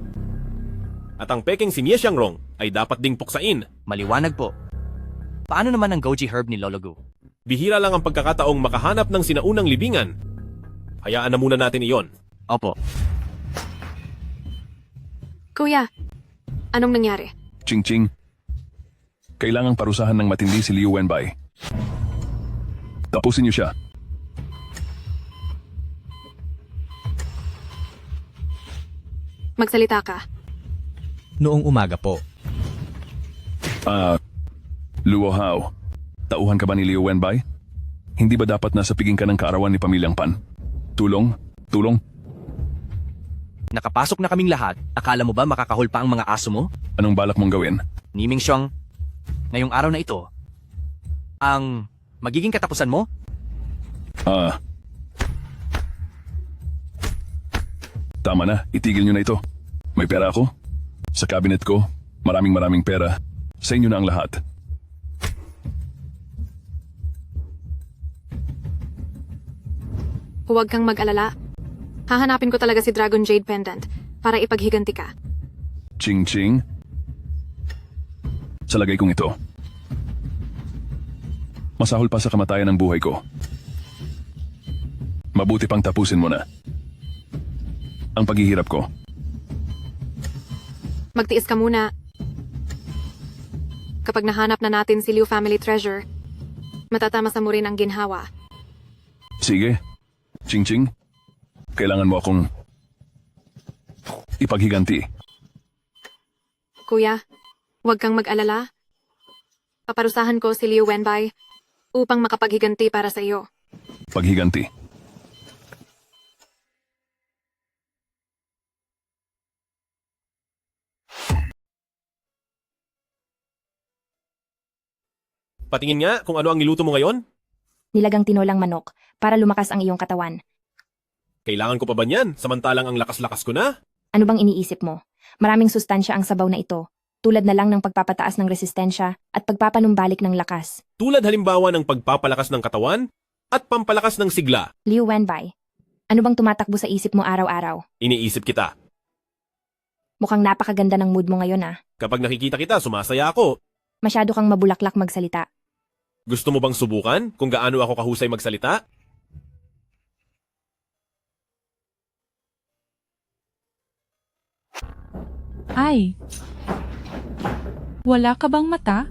At ang peking si Nie Xiangrong ay dapat ding puksain. Maliwanag po. Paano naman ang goji herb ni Lolo Gu? Bihira lang ang pagkakataong makahanap ng sinaunang libingan. Hayaan na muna natin iyon. Opo. Kuya, anong nangyari? Ching-ching. Kailangang parusahan ng matindi si Liu Wenbai. Tapusin niyo siya. Magsalita ka. Noong umaga po. Luo Hao. Tauhan ka ba ni Liu Wenbai? Hindi ba dapat nasa piging ka ng kaarawan ni Pamilyang Pan? Tulong? Tulong? Nakapasok na kaming lahat. Akala mo ba makakahol pa ang mga aso mo? Anong balak mong gawin? Ni Mingxiong, ngayong araw na ito, ang magiging katapusan mo? Tama na, itigil nyo na ito. May pera ako. Sa cabinet ko, maraming pera. Sa inyo na ang lahat. Huwag kang mag-alala. Hahanapin ko talaga si Dragon Jade Pendant para ipaghiganti ka. Ching-ching. Sa lagay kong ito. Masahol pa sa kamatayan ng buhay ko. Mabuti pang tapusin mo na ang paghihirap ko. Magtiis ka muna. Kapag nahanap na natin si Liu Family Treasure, matatamasa mo rin ang ginhawa. Sige. Ching-ching. Kailangan mo akong ipaghiganti. Kuya, huwag kang mag-alala. Paparusahan ko si Liu Wenbai upang makapaghiganti para sa iyo. Paghiganti. Patingin nga kung ano ang niluto mo ngayon. Nilagang tinolang manok para lumakas ang iyong katawan. Kailangan ko pa ba niyan, samantalang ang lakas-lakas ko na? Ano bang iniisip mo? Maraming sustansya ang sabaw na ito, tulad na lang ng pagpapataas ng resistensya at pagpapanumbalik ng lakas. Tulad halimbawa ng pagpapalakas ng katawan at pampalakas ng sigla. Liu Wenbai, ano bang tumatakbo sa isip mo araw-araw? Iniisip kita. Mukhang napakaganda ng mood mo ngayon ah. Kapag nakikita kita, sumasaya ako. Masyado kang mabulaklak magsalita. Gusto mo bang subukan kung gaano ako kahusay magsalita? Ay, wala ka bang mata?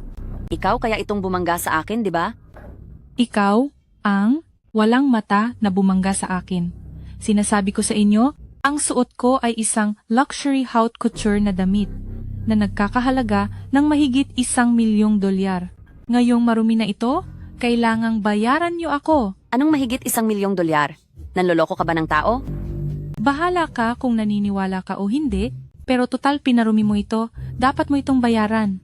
Ikaw kaya itong bumangga sa akin, di ba? Ikaw ang walang mata na bumangga sa akin. Sinasabi ko sa inyo, ang suot ko ay isang luxury haute couture na damit na nagkakahalaga ng mahigit $1,000,000. Ngayong marumi na ito, kailangang bayaran niyo ako. Anong mahigit $1,000,000? Nanloloko ka ba ng tao? Bahala ka kung naniniwala ka o hindi, pero total pinarumi mo ito, dapat mo itong bayaran.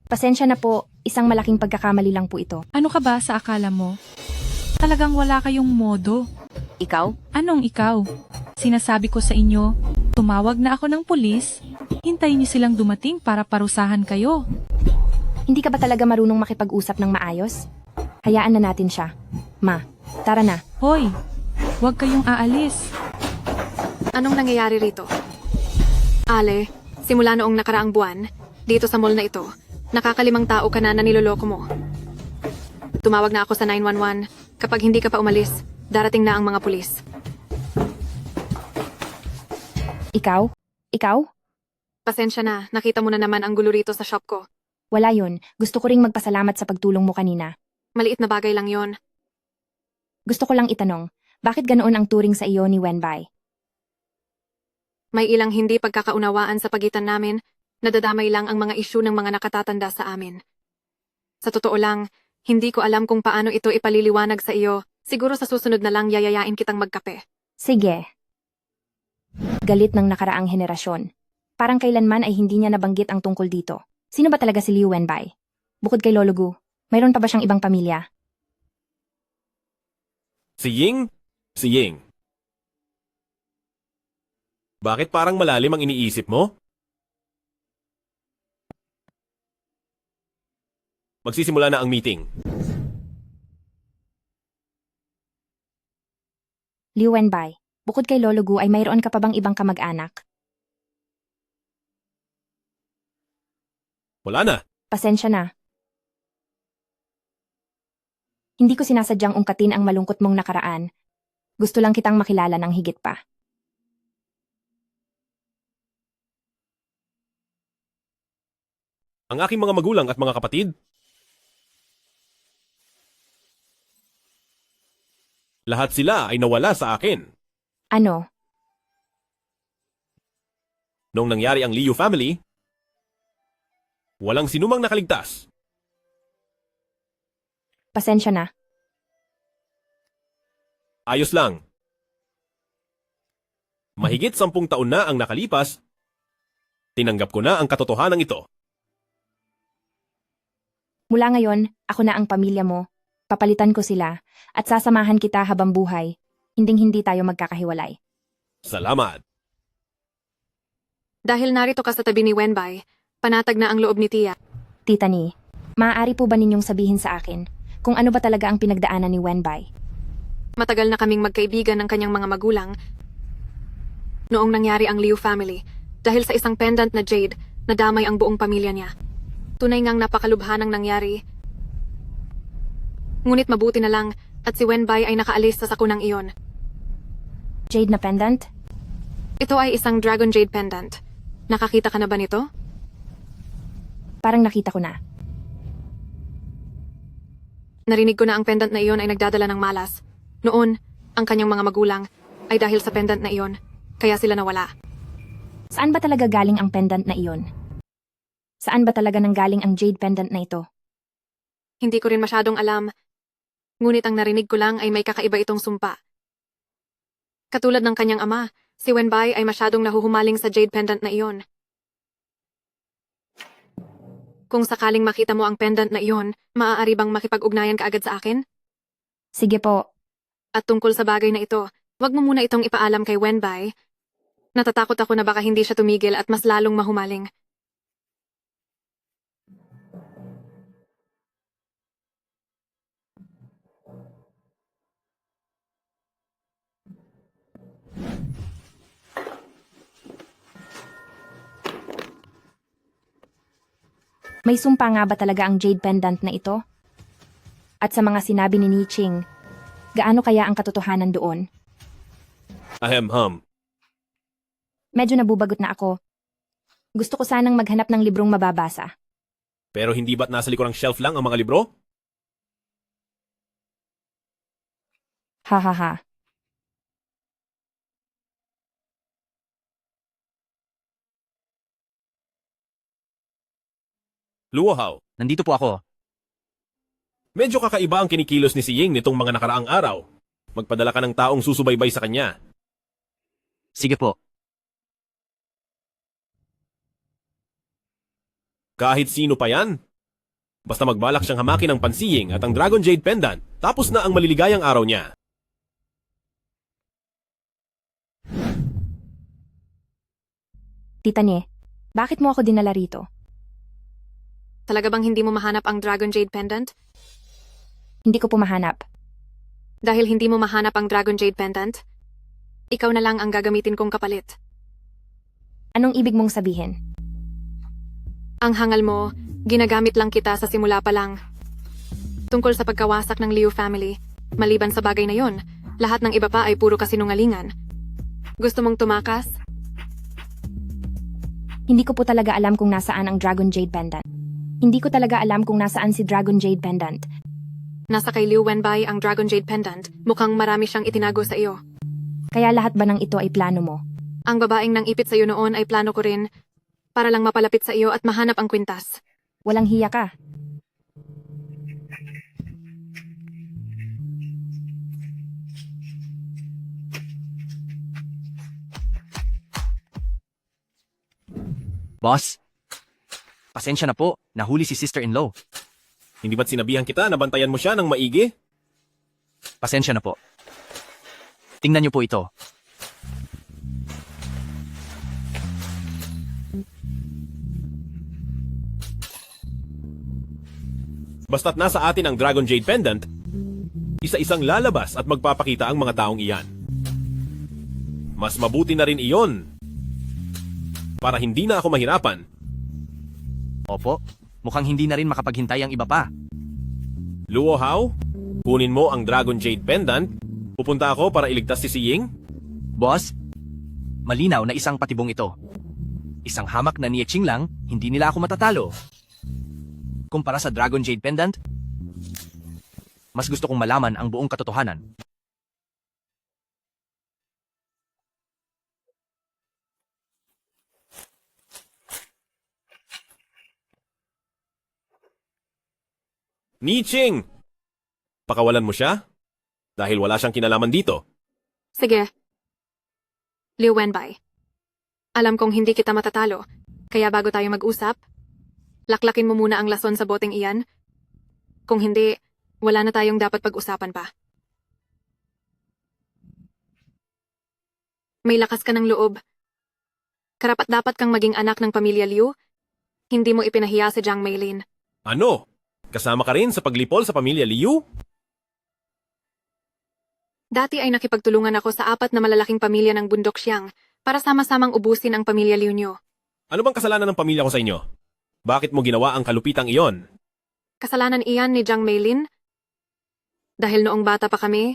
Pasensya na po, isang malaking pagkakamali lang po ito. Ano ka ba sa akala mo? Talagang wala kayong modo. Ikaw? Anong ikaw? Sinasabi ko sa inyo, tumawag na ako ng pulis, hintayin niyo silang dumating para parusahan kayo. Hindi ka ba talaga marunong makipag-usap ng maayos? Hayaan na natin siya. Ma, tara na. Hoy, huwag kayong aalis. Anong nangyayari rito? Ale, simula noong nakaraang buwan, dito sa mall na ito, nakakalimang tao ka na niloloko mo. Tumawag na ako sa 911. Kapag hindi ka pa umalis, darating na ang mga pulis. Ikaw? Ikaw? Pasensya na, nakita mo na naman ang gulo rito sa shop ko. Wala yun. Gusto ko ring magpasalamat sa pagtulong mo kanina. Maliit na bagay lang yon. Gusto ko lang itanong, bakit ganoon ang turing sa iyo ni Wenbei? May ilang hindi pagkakaunawaan sa pagitan namin, nadadamay lang ang mga isyu ng mga nakatatanda sa amin. Sa totoo lang, hindi ko alam kung paano ito ipaliliwanag sa iyo. Siguro sa susunod na lang yayayain kitang magkape. Sige. Galit ng nakaraang henerasyon. Parang kailanman ay hindi niya nabanggit ang tungkol dito. Sino ba talaga si Liu Wenbei? Bukod kay Lolo Gu, mayroon pa ba siyang ibang pamilya? Si Ying? Si Ying. Bakit parang malalim ang iniisip mo? Magsisimula na ang meeting. Liu Wenbei, bukod kay Lolo Gu ay mayroon ka pa bang ibang kamag-anak? Wala na. Pasensya na. Hindi ko sinasadyang ungkatin ang malungkot mong nakaraan. Gusto lang kitang makilala ng higit pa. Ang aking mga magulang at mga kapatid? Lahat sila ay nawala sa akin. Ano? Noong nangyari ang Liu family, walang sinumang nakaligtas. Pasensya na. Ayos lang. Mahigit 10 taon na ang nakalipas, tinanggap ko na ang katotohanan ito. Mula ngayon, ako na ang pamilya mo. Papalitan ko sila at sasamahan kita habang buhay. Hinding-hindi tayo magkakahiwalay. Salamat. Dahil narito ka sa tabi ni Wenbei, panatag na ang loob ni Tia. Tita Ni, maaari po ba ninyong sabihin sa akin kung ano ba talaga ang pinagdaanan ni Wenbei? Matagal na kaming magkaibigan ng kanyang mga magulang noong nangyari ang Liu family dahil sa isang pendant na jade na damay ang buong pamilya niya. Tunay ngang napakalubhanang nangyari. Ngunit mabuti na lang at si Wenbei ay nakaalis sa sakunang iyon. Jade na pendant? Ito ay isang Dragon Jade pendant. Nakakita ka na ba nito? Parang nakita ko na. Narinig ko na ang pendant na iyon ay nagdadala ng malas. Noon, ang kanyang mga magulang ay dahil sa pendant na iyon, kaya sila nawala. Saan ba talaga galing ang pendant na iyon? Saan ba talaga nanggaling ang jade pendant na ito? Hindi ko rin masyadong alam. Ngunit ang narinig ko lang ay may kakaiba itong sumpa. Katulad ng kanyang ama, si Wenbei ay masyadong nahuhumaling sa jade pendant na iyon. Kung sakaling makita mo ang pendant na iyon, maaari bang makipag-ugnayan ka agad sa akin? Sige po. At tungkol sa bagay na ito, wag mo muna itong ipaalam kay Wenbei. Natatakot ako na baka hindi siya tumigil at mas lalong mahumaling. May sumpa nga ba talaga ang jade pendant na ito? At sa mga sinabi ni Niching, gaano kaya ang katotohanan doon? Ahem. Medyo nabubagot na ako. Gusto ko sanang maghanap ng librong mababasa. Pero hindi ba't nasa likurang shelf lang ang mga libro? Hahaha. Luohaw, Nandito po ako. medyo kakaiba ang kinikilos ni si Ying nitong mga nakaraang araw. Magpadala ka ng taong susubaybay sa kanya. Sige po. Kahit sino pa yan. Basta magbalak siyang hamakin ang pansiying at ang Dragon Jade Pendant, tapos na ang maliligayang araw niya. Tita Nie, bakit mo ako dinala rito? Talaga bang hindi mo mahanap ang Dragon Jade Pendant? Hindi ko po mahanap. Dahil hindi mo mahanap ang Dragon Jade Pendant, ikaw na lang ang gagamitin kong kapalit. Anong ibig mong sabihin? Ang hangal mo, ginagamit lang kita sa simula pa lang. Tungkol sa pagkawasak ng Liu family, maliban sa bagay na yon, lahat ng iba pa ay puro kasinungalingan. Gusto mong tumakas? Hindi ko po talaga alam kung nasaan ang Dragon Jade Pendant. Hindi ko talaga alam kung nasaan si Dragon Jade Pendant. Nasa kay Liu Wenbai ang Dragon Jade Pendant, mukhang marami siyang itinago sa iyo. Kaya lahat ba ng ito ay plano mo? Ang babaeng nang ipit sa iyo noon ay plano ko rin, para lang mapalapit sa iyo at mahanap ang kwintas. Walang hiya ka. Boss, pasensya na po, nahuli si sister-in-law. Hindi ba't sinabihan kita na bantayan mo siya ng maigi? Pasensya na po. Tingnan niyo po ito. Basta't nasa atin ang Dragon Jade Pendant, isa-isang lalabas at magpapakita ang mga taong iyan. Mas mabuti na rin iyon para hindi na ako mahirapan. Opo, mukhang hindi na rin makapaghintay ang iba pa. Luohaw, kunin mo ang Dragon Jade Pendant. Pupunta ako para iligtas si Ying. Boss, malinaw na isang patibong ito. Isang hamak na ni Eching lang, hindi nila ako matatalo. Kumpara sa Dragon Jade Pendant, mas gusto kong malaman ang buong katotohanan. Niching! Pakawalan mo siya? Dahil wala siyang kinalaman dito. Sige. Liu Wenbai. Alam kong hindi kita matatalo, kaya bago tayo mag-usap, laklakin mo muna ang lason sa boteng iyan. Kung hindi, wala na tayong dapat pag-usapan pa. May lakas ka ng loob. Karapat-dapat kang maging anak ng pamilya Liu. Hindi mo ipinahiya si Jiang Meilin. Ano? Kasama ka rin sa paglipol sa pamilya Liu? Dati ay nakipagtulungan ako sa 4 na malalaking pamilya ng Bundok Xiang para sama-samang ubusin ang pamilya Liu nyo. Ano bang kasalanan ng pamilya ko sa inyo? Bakit mo ginawa ang kalupitang iyon? Kasalanan iyan ni Jiang Meilin? Dahil noong bata pa kami,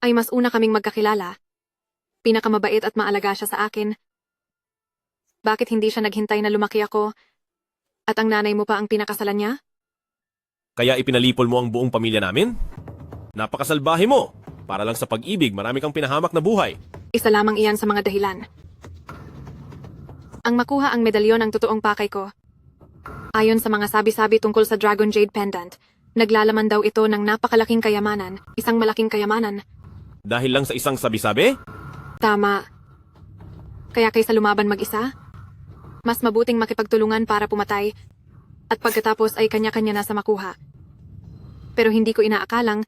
ay mas una kaming magkakilala. Pinakamabait at maalaga siya sa akin. Bakit hindi siya naghintay na lumaki ako at ang nanay mo pa ang pinakasalan niya? Kaya ipinalipol mo ang buong pamilya namin? Napakasalbahe mo! Para lang sa pag-ibig, marami kang pinahamak na buhay. Isa lamang iyan sa mga dahilan. Ang makuha ang medalyon ang totoong pakay ko. Ayon sa mga sabi-sabi tungkol sa Dragon Jade Pendant, naglalaman daw ito ng napakalaking kayamanan, isang malaking kayamanan. Dahil lang sa isang sabi-sabi? Tama. Kaya kaysa lumaban mag-isa, mas mabuting makipagtulungan para pumatay, at pagkatapos ay kanya-kanya na sa makuha. Pero hindi ko inaakalang,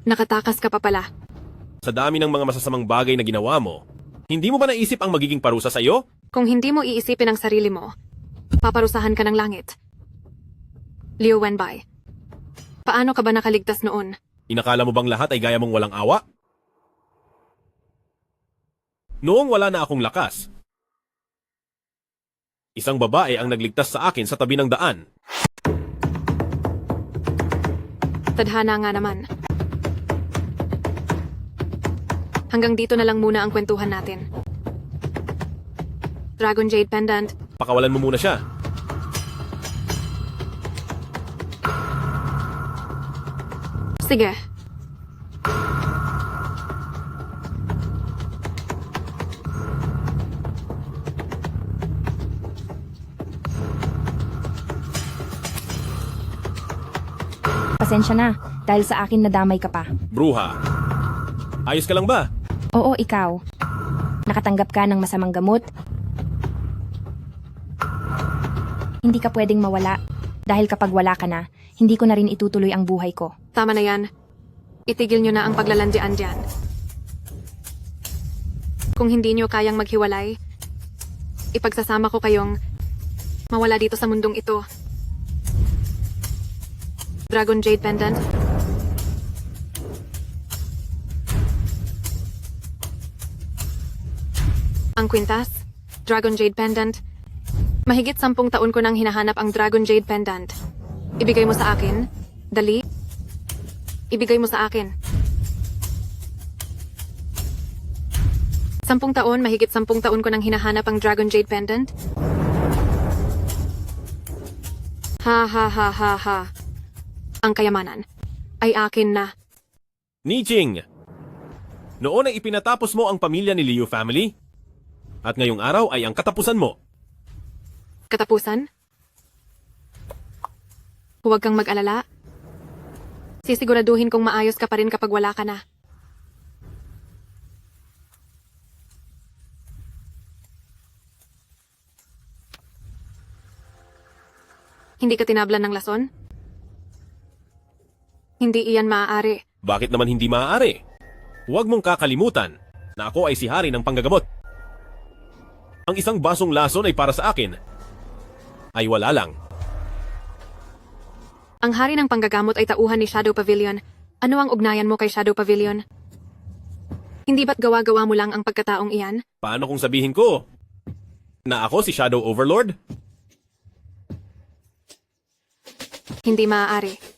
nakatakas ka pa pala. Sa dami ng mga masasamang bagay na ginawa mo, hindi mo ba naisip ang magiging parusa sa iyo? Kung hindi mo iisipin ang sarili mo, paparusahan ka ng langit. Liu Wenbai, paano ka ba nakaligtas noon? Inakala mo bang lahat ay gaya mong walang awa? Noong wala na akong lakas, Isang babae ang nagligtas sa akin sa tabi ng daan. Tadhana nga naman. Hanggang dito na lang muna ang kwentuhan natin. Dragon Jade Pendant. Pakawalan mo muna siya. Sige. Pasensya na, dahil sa akin nadamay ka pa. Bruha. Ayos ka lang ba? Oo, ikaw. Nakatanggap ka ng masamang gamot? Hindi ka pwedeng mawala. Dahil kapag wala ka na, hindi ko na rin itutuloy ang buhay ko. Tama na yan. Itigil nyo na ang paglalandian dyan. Kung hindi nyo kayang maghiwalay, ipagsasama ko kayong mawala dito sa mundong ito. Dragon Jade Pendant. Ang kwintas, Dragon Jade Pendant. Mahigit 10 taon ko nang hinahanap ang Dragon Jade Pendant. Ibigay mo sa akin. Dali. Ibigay mo sa akin. 10 taon, mahigit 10 taon ko nang hinahanap ang Dragon Jade Pendant. Ha ha ha ha ha. Ang kayamanan ay akin na. Niching! Noon ay ipinatapos mo ang pamilya ni Liu family. At ngayong araw ay ang katapusan mo. Katapusan? Huwag kang mag-alala. Sisiguraduhin kong maayos ka pa rin kapag wala ka na. Hindi ka tinablan ng lason? Hindi iyan maaari. Bakit naman hindi maaari? Huwag mong kakalimutan na ako ay si hari ng panggagamot. Ang isang basong lason ay para sa akin. Ay wala lang. Ang hari ng panggagamot ay tauhan ni Shadow Pavilion. Ano ang ugnayan mo kay Shadow Pavilion? Hindi ba't gawa-gawa mo lang ang pagkataong iyan? Paano kung sabihin ko na ako si Shadow Overlord? Hindi maaari.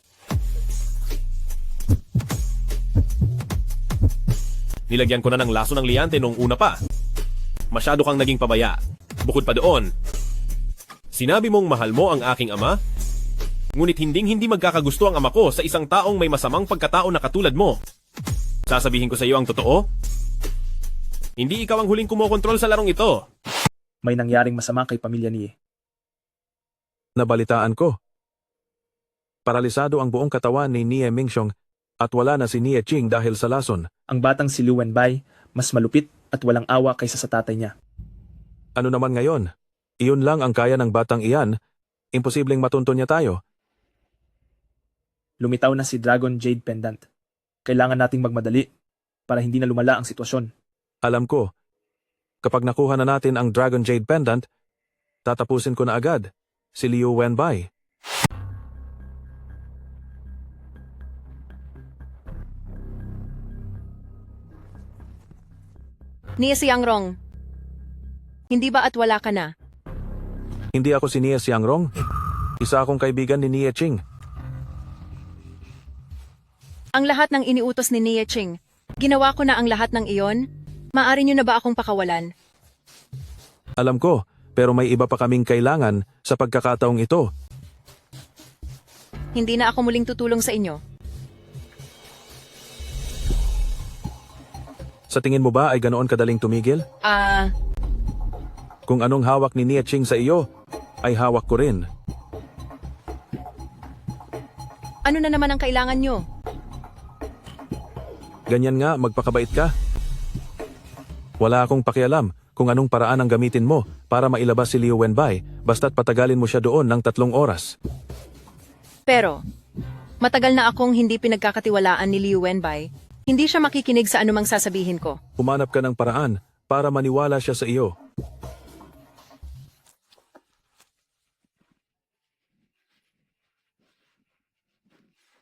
Nilagyan ko na ng laso ng liyante noong una pa. Masyado kang naging pabaya. Bukod pa doon, sinabi mong mahal mo ang aking ama? Ngunit hindi magkakagusto ang ama ko sa isang taong may masamang pagkatao na katulad mo. Sasabihin ko sa iyo ang totoo? Hindi ikaw ang huling kumokontrol sa larong ito. May nangyaring masama kay pamilya ni Nabalitaan ko. Paralisado ang buong katawan ni Nie Mingxiong at wala na si Nie Ching dahil sa lason. Ang batang si Liu Wenbai, mas malupit at walang awa kaysa sa tatay niya. Ano naman ngayon? Iyon lang ang kaya ng batang iyan. Imposibleng matunton niya tayo. Lumitaw na si Dragon Jade Pendant. Kailangan nating magmadali para hindi na lumala ang sitwasyon. Alam ko, kapag nakuha na natin ang Dragon Jade Pendant, tatapusin ko na agad si Liu Wenbai. Ni Xiangrong, hindi ba at wala ka na? Hindi ako si Nie Xiangrong. Isa akong kaibigan ni Nie Ching. Ang lahat ng iniutos ni Nie Ching, ginawa ko na ang lahat ng iyon? Maaari niyo na ba akong pakawalan? Alam ko, pero may iba pa kaming kailangan sa pagkakataong ito. Hindi na ako muling tutulong sa inyo. Sa tingin mo ba ay ganoon kadaling tumigil? Kung anong hawak ni Nie Ching sa iyo, ay hawak ko rin. Ano na naman ang kailangan nyo? Ganyan nga, magpakabait ka. Wala akong pakialam kung anong paraan ang gamitin mo para mailabas si Liu Wenbai, basta't patagalin mo siya doon ng 3 oras. Pero, matagal na akong hindi pinagkakatiwalaan ni Liu Wenbai. Hindi siya makikinig sa anumang sasabihin ko. Humanap ka ng paraan para maniwala siya sa iyo.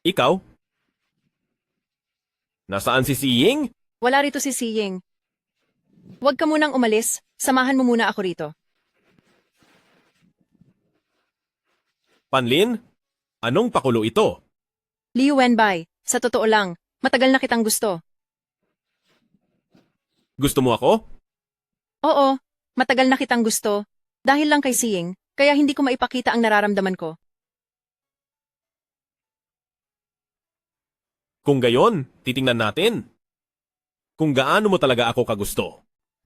Ikaw? Nasaan si Siying? Wala rito si Siying. Huwag ka munang umalis, samahan mo muna ako rito. Panlin, anong pakulo ito? Liu Wenbei, sa totoo lang, matagal na kitang gusto. Gusto mo ako? Oo, matagal na kitang gusto. Dahil lang kay Siying, kaya hindi ko maipakita ang nararamdaman ko. Kung gayon, titingnan natin. Kung gaano mo talaga ako kagusto.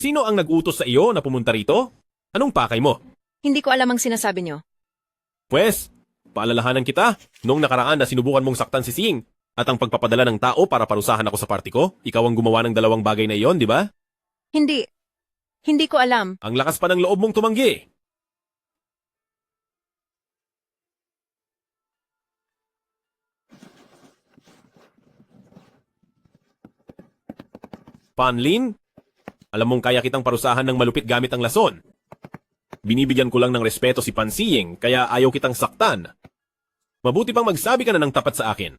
Sino ang nag-utos sa iyo na pumunta rito? Anong pakay mo? Hindi ko alam ang sinasabi nyo. Pwes, paalalahanan kita, noong nakaraan na sinubukan mong saktan si Sing at ang pagpapadala ng tao para parusahan ako sa party ko, ikaw ang gumawa ng dalawang bagay na iyon, di ba? Hindi. Hindi ko alam. Ang lakas pa ng loob mong tumanggi. Panlin, alam mong kaya kitang parusahan ng malupit gamit ang lason. Binibigyan ko lang ng respeto si Pansiying, kaya ayaw kitang saktan. Mabuti pang magsabi ka na ng tapat sa akin.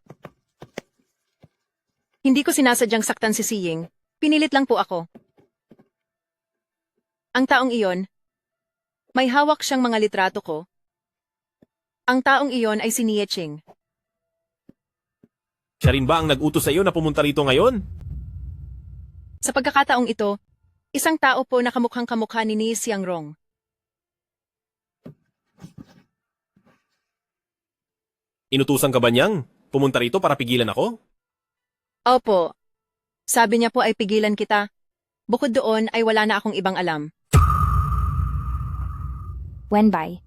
Hindi ko sinasadyang saktan si Siying. Pinilit lang po ako. Ang taong iyon, may hawak siyang mga litrato ko. Ang taong iyon ay si Nie Ching. Siya rin ba ang nag-utos sa iyo na pumunta rito ngayon? Sa pagkakataong ito, isang tao po na kamukhang kamukha ni Ni Xiangrong. Inutusan ka ba niyang pumunta rito para pigilan ako? Opo. Sabi niya po ay pigilan kita. Bukod doon ay wala na akong ibang alam. Wenbei,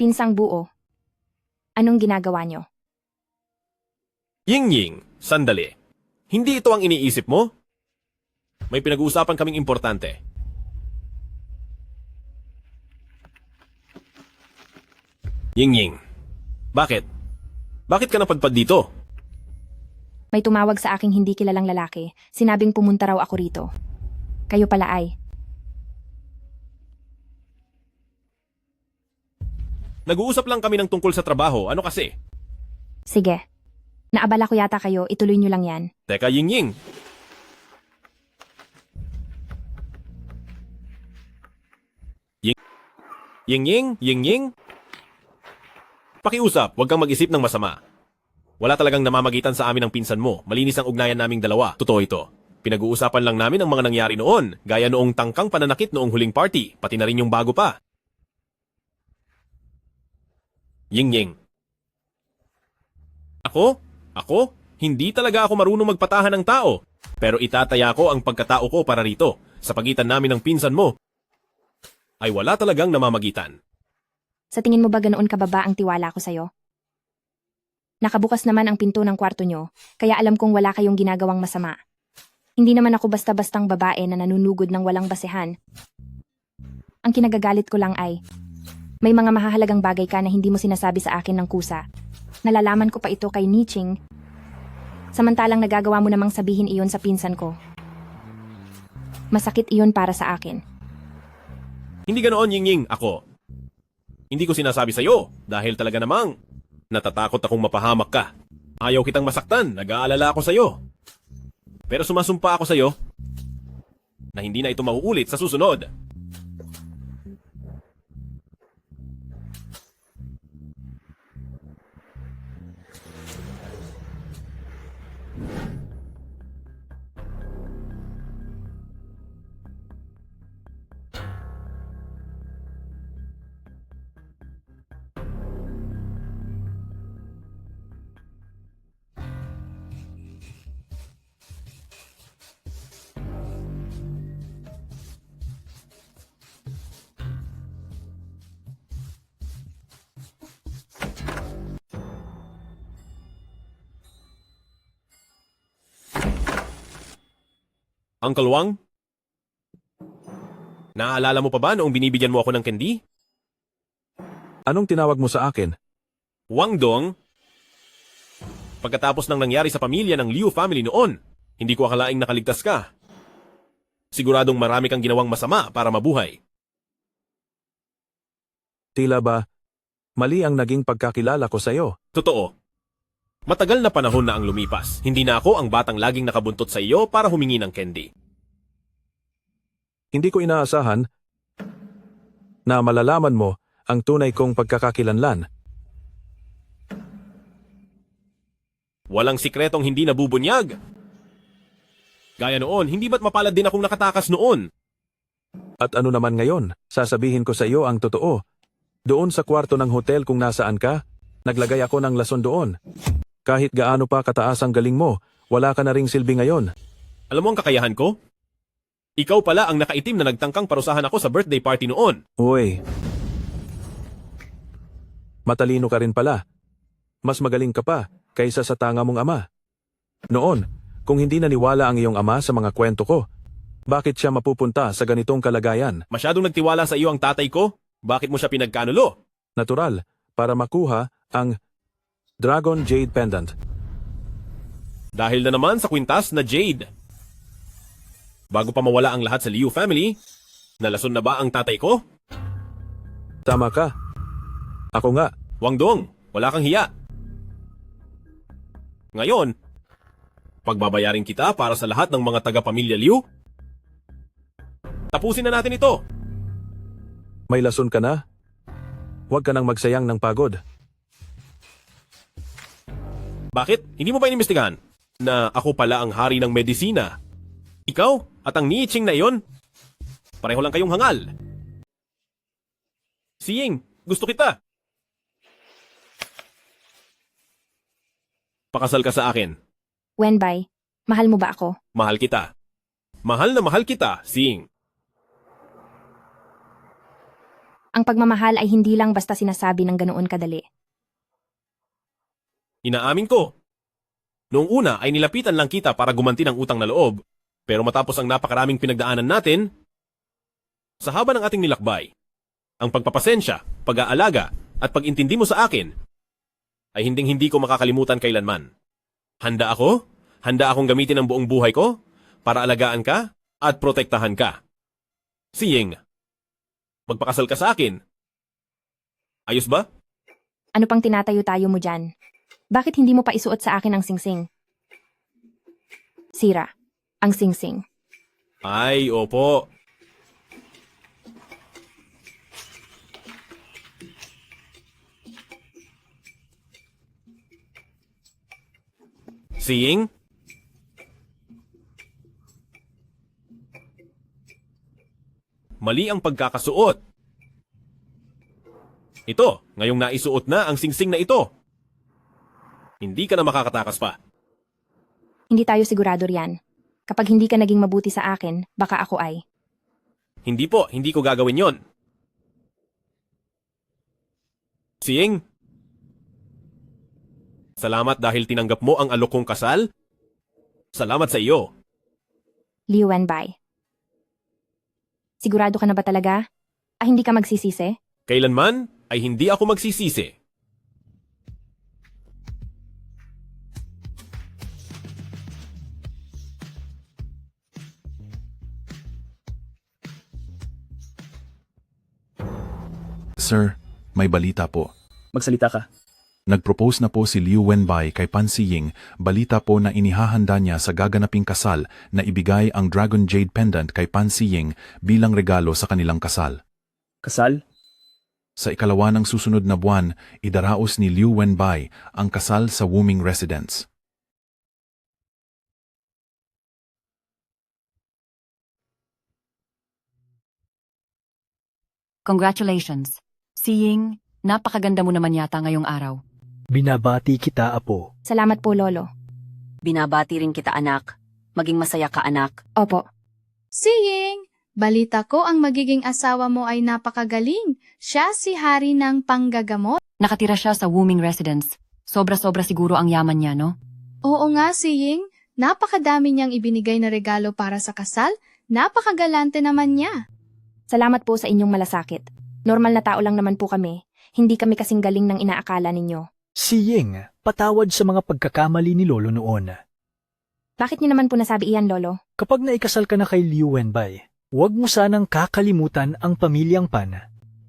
pinsang buo. Anong ginagawa nyo? Ying-Ying, sandali. Hindi ito ang iniisip mo? May pinag-uusapan kaming importante. Ying-Ying, bakit? Bakit ka napadpad dito? May tumawag sa aking hindi kilalang lalaki. Sinabing pumunta raw ako rito. Kayo pala ay. Nag-uusap lang kami ng tungkol sa trabaho. Ano kasi? Sige. Naabala ko yata kayo. Ituloy nyo lang yan. Teka, Ying-Ying. Ying-Ying? Ying-Ying? Pakiusap, huwag kang mag-isip ng masama. Wala talagang namamagitan sa amin ang pinsan mo. Malinis ang ugnayan naming dalawa. Totoo ito. Pinag-uusapan lang namin ang mga nangyari noon, gaya noong tangkang pananakit noong huling party, pati na rin yung bago pa. Ying-Ying. Ako? Hindi talaga ako marunong magpatahan ng tao. Pero itataya ko ang pagkatao ko para rito. Sa pagitan namin ng pinsan mo, ay wala talagang namamagitan. Sa tingin mo ba ganoon kababa ang tiwala ko sa'yo? Nakabukas naman ang pinto ng kwarto nyo, kaya alam kong wala kayong ginagawang masama. Hindi naman ako basta-bastang babae na nanunugod ng walang basehan. Ang kinagagalit ko lang ay, may mga mahahalagang bagay ka na hindi mo sinasabi sa akin ng kusa. Nalalaman ko pa ito kay Ni Ching. Samantalang nagagawa mo namang sabihin iyon sa pinsan ko. Masakit iyon para sa akin. Hindi ganoon, Ying-Ying. Ako. Hindi ko sinasabi sa'yo dahil talaga namang natatakot akong mapahamak ka. Ayaw kitang masaktan. Nag-aalala ako sa'yo. Pero sumasumpa ako sa'yo na hindi na ito mauulit sa susunod. Uncle Wang? Naaalala mo pa ba noong binibigyan mo ako ng candy? Anong tinawag mo sa akin? Wang Dong? Pagkatapos ng nangyari sa pamilya ng Liu family noon, hindi ko akalaing nakaligtas ka. Siguradong marami kang ginawang masama para mabuhay. Tila ba, mali ang naging pagkakilala ko sa'yo? Totoo. Matagal na panahon na ang lumipas. Hindi na ako ang batang laging nakabuntot sa iyo para humingi ng candy. Hindi ko inaasahan na malalaman mo ang tunay kong pagkakakilanlan. Walang sikretong hindi nabubunyag. Gaya noon, hindi ba't mapalad din akong nakatakas noon? At ano naman ngayon? Sasabihin ko sa iyo ang totoo. Doon sa kwarto ng hotel kung nasaan ka, naglagay ako ng lason doon. Kahit gaano pa kataas ang galing mo, wala ka na ring silbi ngayon. Alam mo ang kakayahan ko? Ikaw pala ang nakaitim na nagtangkang parusahan ako sa birthday party noon. Uy. Matalino ka rin pala. Mas magaling ka pa kaysa sa tanga mong ama. Noon, kung hindi naniwala ang iyong ama sa mga kwento ko, bakit siya mapupunta sa ganitong kalagayan? Masyadong nagtiwala sa iyo ang tatay ko? Bakit mo siya pinagkanulo? Natural, para makuha ang Dragon Jade Pendant. Dahil na naman sa kwintas na Jade. Bago pa mawala ang lahat sa Liu family, nalason na ba ang tatay ko? Tama ka. Ako nga. Wangdong, wala kang hiya. Ngayon, pagbabayarin kita para sa lahat ng mga taga-pamilya Liu? Tapusin na natin ito. May lason ka na? Huwag ka nang magsayang ng pagod. Bakit? Hindi mo ba inimbestigahan na ako pala ang hari ng medisina? Ikaw at ang niiching na iyon? Pareho lang kayong hangal. Siying, gusto kita. Pakasal ka sa akin. Wenbei, mahal mo ba ako? Mahal kita. Mahal na mahal kita, Siying. Ang pagmamahal ay hindi lang basta sinasabi ng ganoon kadali. Inaamin ko. Noong una ay nilapitan lang kita para gumanti ng utang na loob. Pero matapos ang napakaraming pinagdaanan natin, sa haba ng ating nilakbay, ang pagpapasensya, pag-aalaga, at pag-intindi mo sa akin, ay hinding-hindi ko makakalimutan kailanman. Handa ako? Handa akong gamitin ang buong buhay ko para alagaan ka at protektahan ka. Siying, magpakasal ka sa akin. Ayos ba? Ano pang tinatayo-tayo mo dyan? Bakit hindi mo pa isuot sa akin ang singsing? Sira, ang singsing. Ay, opo. Siying? Mali ang pagkakasuot. Ito, ngayong naisuot na ang singsing na ito. Hindi ka na makakatakas pa. Hindi tayo sigurado riyan. Kapag hindi ka naging mabuti sa akin, baka ako ay. Hindi po, hindi ko gagawin yon. Siying? Salamat dahil tinanggap mo ang alok kong kasal. Salamat sa iyo. Liu Wenbei. Sigurado ka na ba talaga? Hindi ka magsisisi? Kailanman ay hindi ako magsisisi. Sir, may balita po. Magsalita ka. Nag-propose na po si Liu Wenbei kay Pan Siying, balita po na inihahanda niya sa gaganaping kasal na ibigay ang Dragon Jade Pendant kay Pan Siying bilang regalo sa kanilang kasal. Kasal? Sa ikalawa ng susunod na buwan, idaraos ni Liu Wenbei ang kasal sa Wuming Residence. Congratulations. Siying, napakaganda mo naman yata ngayong araw. Binabati kita, Apo. Salamat po, Lolo. Binabati rin kita, anak. Maging masaya ka, anak. Opo. Siying, balita ko ang magiging asawa mo ay napakagaling. Siya si hari ng panggagamot. Nakatira siya sa Wuming Residence. Sobra-sobra siguro ang yaman niya, no? Oo nga, Siying. Napakadami niyang ibinigay na regalo para sa kasal. Napakagalante naman niya. Salamat po sa inyong malasakit. Normal na tao lang naman po kami. Hindi kami kasing galing ng inaakala ninyo. Siying, patawad sa mga pagkakamali ni Lolo noon. Bakit niyo naman po nasabi iyan, Lolo? Kapag naikasal ka na kay Liu Wenbei, huwag mo sanang kakalimutan ang pamilyang Pan.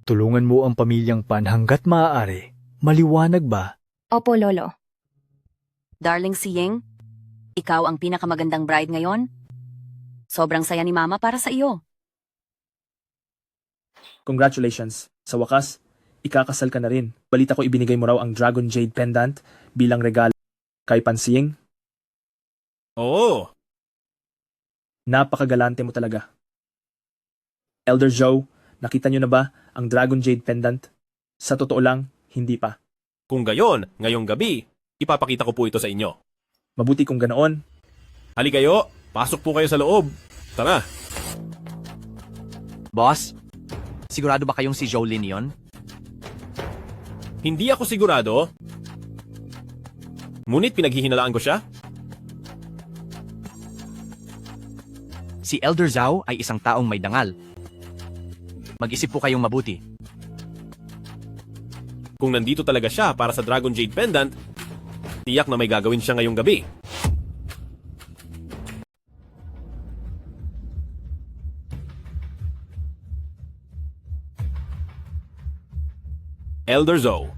Tulungan mo ang pamilyang Pan hanggat maaari. Maliwanag ba? Opo, Lolo. Darling Siying, ikaw ang pinakamagandang bride ngayon. Sobrang saya ni Mama para sa iyo. Congratulations. Sa wakas, ikakasal ka na rin. Balita ko ibinigay mo raw ang Dragon Jade Pendant bilang regalo. Kay Pansiying, Oo, napakagalante mo talaga. Elder Joe, nakita niyo na ba ang Dragon Jade Pendant? Sa totoo lang, hindi pa. kung gayon, ngayong gabi, ipapakita ko po ito sa inyo. Mabuti kung ganoon. Hali kayo, pasok po kayo sa loob. Tara. Boss, sigurado ba kayong si Jolene yon? Hindi ako sigurado. Ngunit pinaghihinalaan ko siya. Si Elder Zhao ay isang taong may dangal. Mag-isip po kayong mabuti. Kung nandito talaga siya para sa Dragon Jade Pendant, tiyak na may gagawin siya ngayong gabi. Elder Zhou.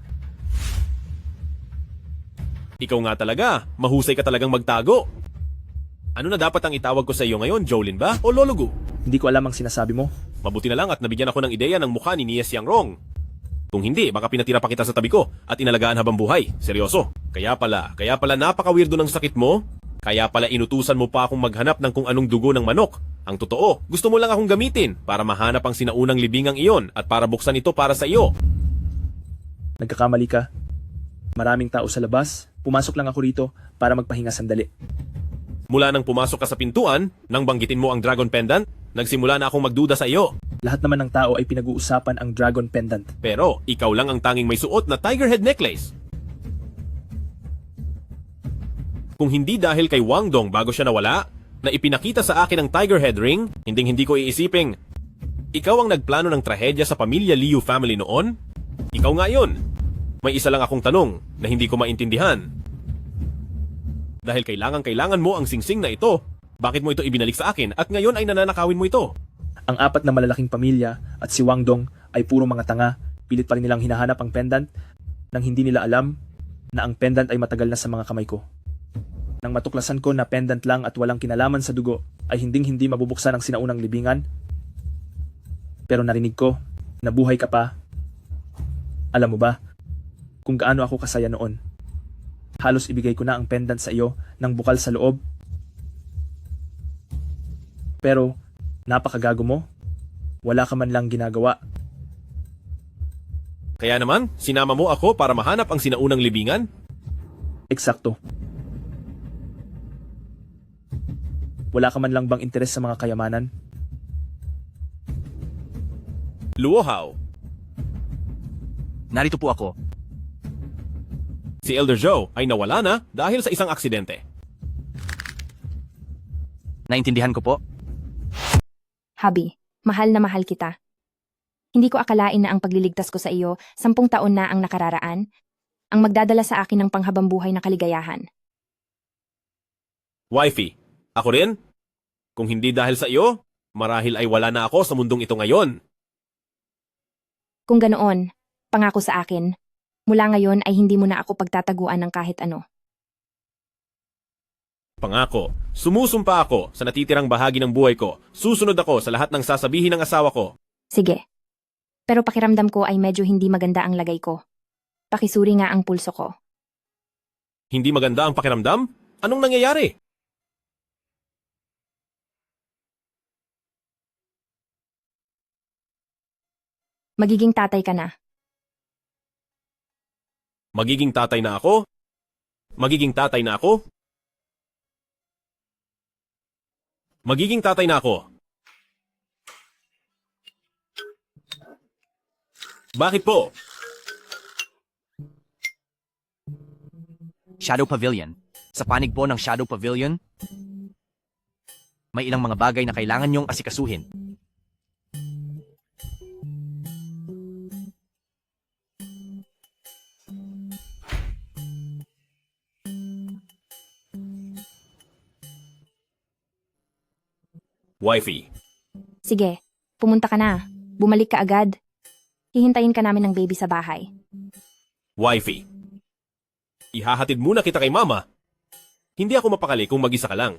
Ikaw nga talaga, mahusay ka talagang magtago. Ano na dapat ang itawag ko sa iyo ngayon, Jolin ba o Lolo Gu? Hindi ko alam ang sinasabi mo. Mabuti na lang at nabigyan ako ng ideya ng mukha ni Nia Xiangrong. Kung hindi, baka pinatira pa kita sa tabi ko at inalagaan habang buhay. Seryoso. Kaya pala napaka-weirdo ng sakit mo. Kaya pala inutusan mo pa akong maghanap ng kung anong dugo ng manok. Ang totoo, gusto mo lang akong gamitin para mahanap ang sinaunang libingang iyon at para buksan ito para sa iyo. Nagkakamali ka. Maraming tao sa labas. Pumasok lang ako rito para magpahinga sandali. Mula nang pumasok ka sa pintuan, nang banggitin mo ang Dragon Pendant, nagsimula na akong magduda sa iyo. Lahat naman ng tao ay pinag-uusapan ang Dragon Pendant. Pero ikaw lang ang tanging may suot na Tiger Head Necklace. Kung hindi dahil kay Wang Dong bago siya nawala, na ipinakita sa akin ang Tiger Head Ring, hindi ko iisiping, ikaw ang nagplano ng trahedya sa pamilya Liu family noon? Ikaw nga yun. May isa lang akong tanong na hindi ko maintindihan. Dahil kailangan mo ang singsing na ito, bakit mo ito ibinalik sa akin at ngayon ay nananakawin mo ito? Ang 4 na malalaking pamilya at si Wang Dong ay puro mga tanga. Pilit pa rin nilang hinahanap ang pendant nang hindi nila alam na ang pendant ay matagal na sa mga kamay ko. Nang matuklasan ko na pendant lang at walang kinalaman sa dugo ay hinding-hindi mabubuksan ang sinaunang libingan. Pero narinig ko, nabuhay ka pa. Alam mo ba, kung gaano ako kasaya noon. Halos ibigay ko na ang pendant sa iyo ng bukal sa loob. Pero, napakagago mo. Wala ka man lang ginagawa. Kaya naman, sinama mo ako para mahanap ang sinaunang libingan? Eksakto. Wala ka man lang bang interes sa mga kayamanan? Luohao. Narito po ako. Si Elder Zhou ay nawala na dahil sa isang aksidente. Naintindihan ko po. Habi, mahal na mahal kita. Hindi ko akalain na ang pagliligtas ko sa iyo, 10 taon na ang nakararaan, ang magdadala sa akin ng panghabang buhay na kaligayahan. Wifey, ako rin? Kung hindi dahil sa iyo, marahil ay wala na ako sa mundong ito ngayon. Kung ganoon, pangako sa akin, mula ngayon ay hindi mo na ako pagtataguan ng kahit ano. Pangako, sumusumpa ako sa natitirang bahagi ng buhay ko. Susunod ako sa lahat ng sasabihin ng asawa ko. Sige. Pero pakiramdam ko ay medyo hindi maganda ang lagay ko. Pakisuri nga ang pulso ko. Hindi maganda ang pakiramdam? Anong nangyayari? Magiging tatay ka na. Magiging tatay na ako? Magiging tatay na ako? Magiging tatay na ako. Bakit po? Shadow Pavilion. Sa panig po ng Shadow Pavilion, may ilang mga bagay na kailangan niyong asikasuhin. Wifey. Sige, pumunta ka na. Bumalik ka agad. Hihintayin ka namin ng baby sa bahay. Wifey. Ihahatid muna kita kay mama. Hindi ako mapakali kung mag-isa ka lang.